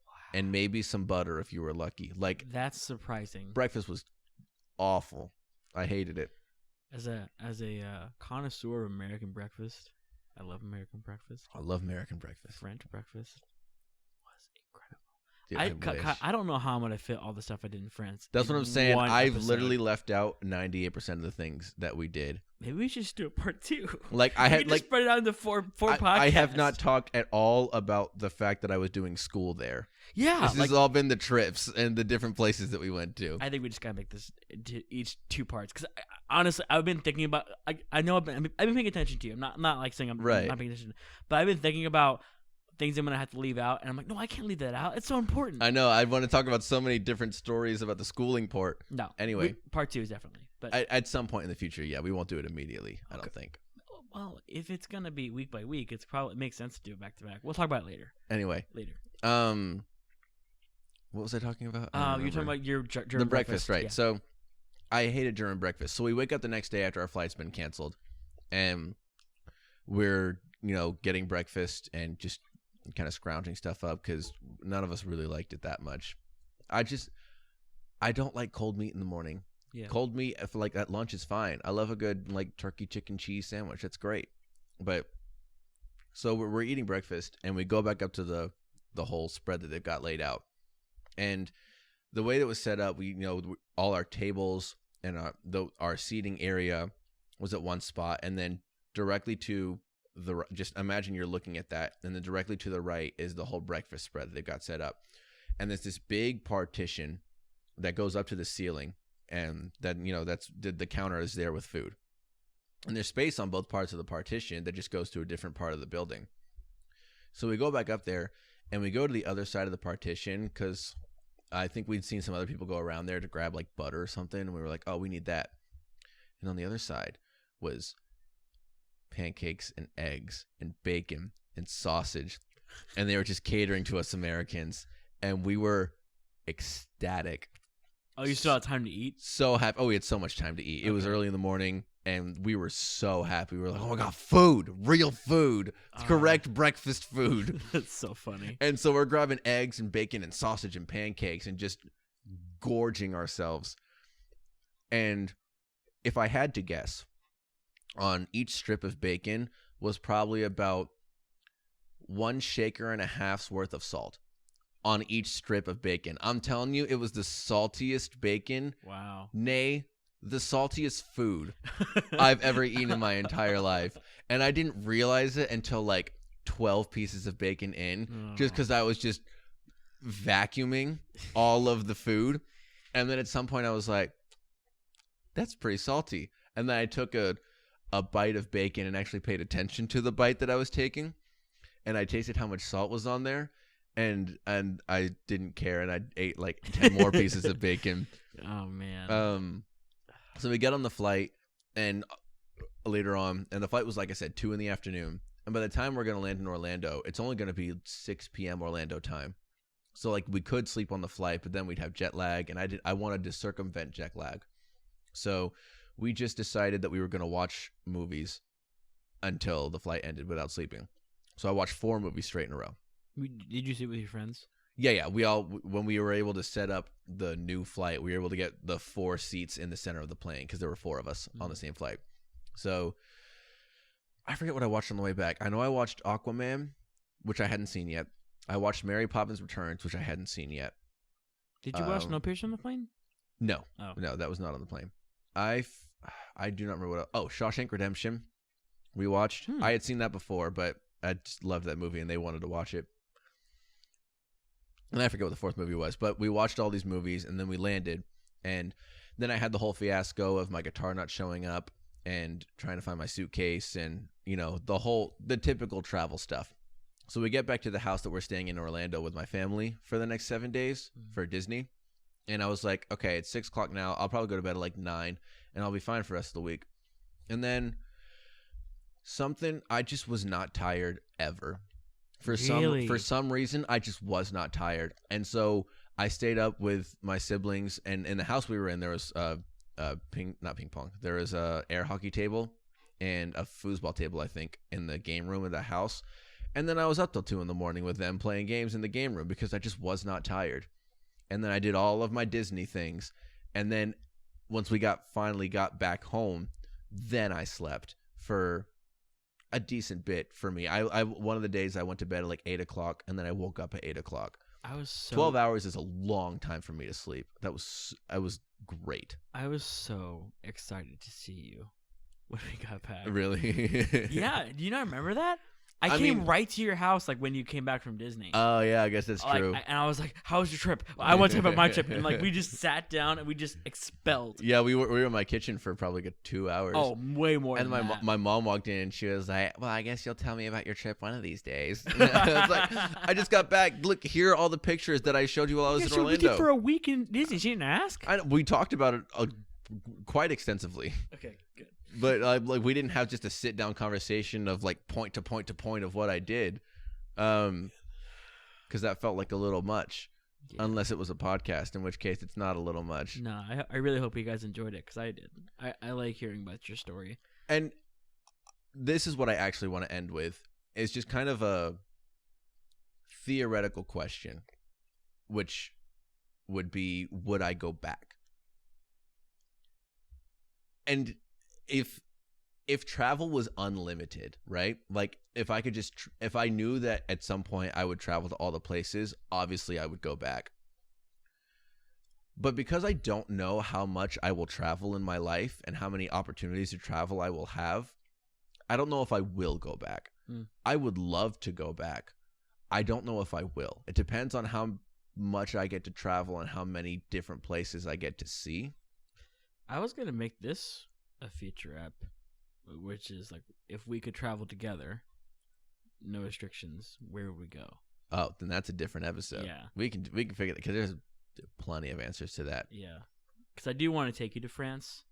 Wow. And maybe some butter if you were lucky. Like, that's surprising. Breakfast was awful. I hated it. As a connoisseur of American breakfast, I love American breakfast. I love American breakfast. French breakfast was Dude, incredible. I don't know how I'm gonna fit all the stuff I did in France. That's what I'm saying. I've literally left out 98% of the things that we did. Maybe we should just do a part 2. Like I had, just spread it out into four podcasts. I have not talked at all about the fact that I was doing school there. Yeah, this has all been the trips and the different places that we went to. I think we just gotta make this into each 2 parts, because honestly, I've been thinking about. I know I've been paying attention to you. I'm not like saying I'm not paying attention, but I've been thinking about things I'm gonna have to leave out, and I'm like, no, I can't leave that out. It's so important. I know. I want to talk about so many different stories about the schooling part. No. Anyway, part 2 is definitely. But at some point in the future, yeah, we won't do it immediately. Okay. I don't think. Well, if it's gonna be week by week, it makes sense to do it back to back. We'll talk about it later. Anyway, later. What was I talking about? You're talking about your German breakfast, right? Yeah. So, I hated German breakfast. So we wake up the next day after our flight's been canceled, and we're getting breakfast and just kind of scrounging stuff up because none of us really liked it that much. I don't like cold meat in the morning. Yeah. Cold meat at lunch is fine. I love a good turkey, chicken, cheese sandwich. That's great. But so we're eating breakfast, and we go back up to the whole spread that they've got laid out. And the way that was set up, all our tables and our seating area was at one spot, and then directly to just imagine you're looking at that, and then directly to the right is the whole breakfast spread that they've got set up. And there's this big partition that goes up to the ceiling, and then that's the counter is there with food. And there's space on both parts of the partition that just goes to a different part of the building. So we go back up there, and we go to the other side of the partition because I think we'd seen some other people go around there to grab butter or something, and we were like, oh, we need that. And on the other side was pancakes and eggs and bacon and sausage, and they were just catering to us Americans, and we were ecstatic. Oh, you still had time to eat? So happy. Oh, we had so much time to eat. It was early in the morning, and we were so happy. We were like, oh my God, food, real food, correct breakfast food. That's so funny. And so we're grabbing eggs and bacon and sausage and pancakes and just gorging ourselves. And if I had to guess, on each strip of bacon was probably about 1.5 shakers worth of salt on each strip of bacon. I'm telling you, it was the saltiest bacon. Wow. Nay, the saltiest food I've ever eaten in my entire life. And I didn't realize it until 12 pieces of bacon in, just because I was just vacuuming all of the food. And then at some point I was like, that's pretty salty. And then I took a bite of bacon and actually paid attention to the bite that I was taking. And I tasted how much salt was on there. And I didn't care, and I ate 10 more pieces of bacon. Oh man. So we get on the flight, and later on, and the flight was, like I said, 2 p.m. And by the time we're gonna land in Orlando, it's only gonna be 6 p.m. Orlando time. So we could sleep on the flight, but then we'd have jet lag, and I wanted to circumvent jet lag. So we just decided that we were gonna watch movies until the flight ended without sleeping. So I watched 4 movies straight in a row. Did you sit with your friends? Yeah. When we were able to set up the new flight, we were able to get the 4 seats in the center of the plane because there were 4 of us on the same flight. So I forget what I watched on the way back. I know I watched Aquaman, which I hadn't seen yet. I watched Mary Poppins Returns, which I hadn't seen yet. Did you watch Snowpiercer on the plane? No. Oh. No, that was not on the plane. I do not remember Shawshank Redemption we watched. I had seen that before, but I just loved that movie, and they wanted to watch it. And I forget what the 4th movie was, but we watched all these movies, and then we landed, and then I had the whole fiasco of my guitar not showing up and trying to find my suitcase and, the typical travel stuff. So we get back to the house that we're staying in Orlando with my family for the next 7 days for Disney, And I was like, okay, it's 6 o'clock now. I'll probably go to bed at like 9, and I'll be fine for the rest of the week. And then I just was not tired ever. For some reason, I just was not tired. And so I stayed up with my siblings, and in the house we were in, there was not ping pong. There was a air hockey table and a foosball table, I think, in the game room of the house. And then I was up till 2 a.m. with them playing games in the game room because I just was not tired. And then I did all of my Disney things. And then once we finally got back home, then I slept for a decent bit for me. I one of the days I went to bed at like 8 o'clock, and then I woke up at 8 o'clock. 12 hours is a long time for me to sleep. I was great. I was so excited to see you when we got back. Really? Yeah. Do you not remember that? I came right to your house like when you came back from Disney. Oh yeah, I guess that's true. And I was like, "How was your trip?" I want to talk about my trip, and like we just sat down and we just expelled. Yeah, we were in my kitchen for probably 2 hours. Oh, way more. And than my mom walked in and she was like, "Well, I guess you'll tell me about your trip one of these days." I was like, "I just got back. Look, here are all the pictures that I showed you while I was in Orlando." We did for a week in Disney. She didn't ask. We talked about it quite extensively. Okay, good. But like we didn't have just a sit down conversation of like point to point to point of what I did, because that felt like a little much, unless it was a podcast, in which case it's not a little much. No, I really hope you guys enjoyed it because I did. I like hearing about your story. And this is what I actually want to end with. It's just kind of a theoretical question, which would be, would I go back? And if travel was unlimited, right? Like if I could just if I knew that at some point I would travel to all the places, obviously I would go back. But because I don't know how much I will travel in my life and how many opportunities to travel I will have, I don't know if I will go back. I would love to go back. I don't know if I will. It depends on how much I get to travel and how many different places I get to see. I was going to make this a feature app, which is like, if we could travel together, no restrictions, where would we go? Oh, then that's a different episode. Yeah. We can figure that, because there's plenty of answers to that. Yeah. Because I do want to take you to France,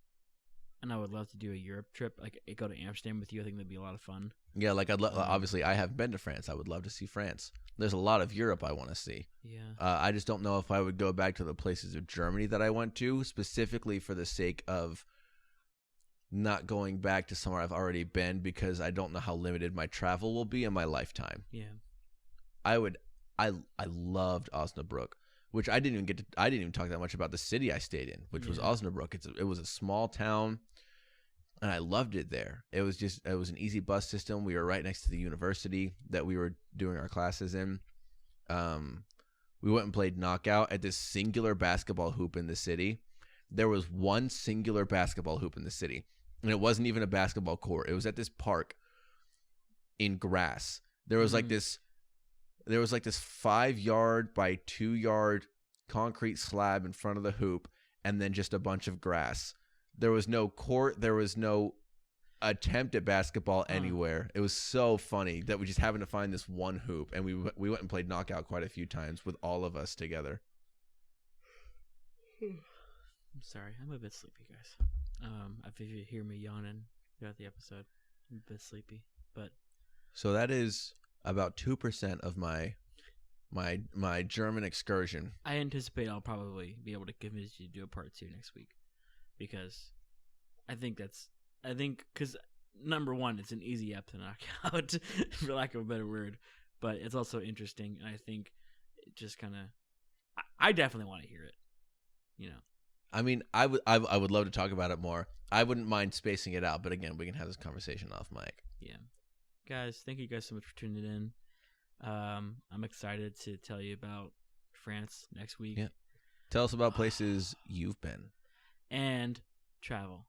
and I would love to do a Europe trip, like go to Amsterdam with you. I think that'd be a lot of fun. Yeah, like obviously I haven't been to France. I would love to see France. There's a lot of Europe I want to see. Yeah. I just don't know if I would go back to the places of Germany that I went to, specifically for the sake of not going back to somewhere I've already been, because I don't know how limited my travel will be in my lifetime. Yeah. I loved Osnabrück, which I didn't even talk that much about the city I stayed in, which was Osnabrück. It was a small town, and I loved it there. It was an easy bus system. We were right next to the university that we were doing our classes in. We went and played knockout at this singular basketball hoop in the city. There was one singular basketball hoop in the city, and it wasn't even a basketball court. It was at this park in grass. There was like this 5-yard by 2-yard concrete slab in front of the hoop, and then just a bunch of grass. There was no court. There was no attempt at basketball anywhere. It was so funny that we just happened to find this one hoop, and we went and played knockout quite a few times with all of us together. I'm sorry, I'm a bit sleepy, guys. If you hear me yawning throughout the episode, I'm a bit sleepy. But so that is about 2% of my German excursion. I anticipate I'll probably be able to convince you to do a part 2 next week, because I think because number one, it's an easy app to knock out, for lack of a better word, but it's also interesting, and I think it just kind of, I definitely want to hear it, you know. I mean, I would love to talk about it more. I wouldn't mind spacing it out, but again, we can have this conversation off mic. Yeah. Guys, thank you guys so much for tuning in. I'm excited to tell you about France next week. Yeah. Tell us about places you've been. And travel.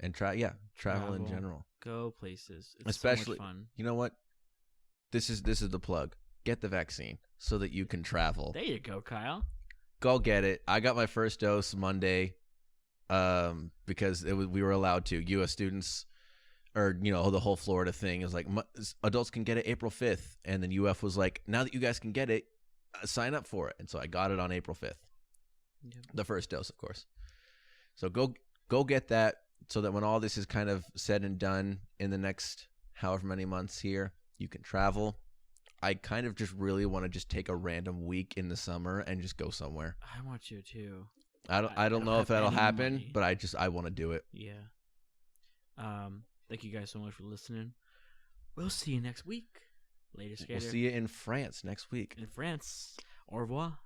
And travel in general. Go places. It's especially so much fun. You know what? This is the plug. Get the vaccine so that you can travel. There you go, Kyle. Go get it. I got my first dose Monday, because we were allowed to. U.S. students, or the whole Florida thing is like adults can get it April 5th, and then UF was like, now that you guys can get it, sign up for it. And so I got it on April 5th. Yep. The first dose, of course. So go get that so that when all this is kind of said and done in the next however many months here, you can travel. I kind of just really want to just take a random week in the summer and just go somewhere. I want you to. I don't know if have that'll any happen, money. but I want to do it. Yeah. Thank you guys so much for listening. We'll see you next week. Later, skater. We'll see you in France next week. In France. Au revoir.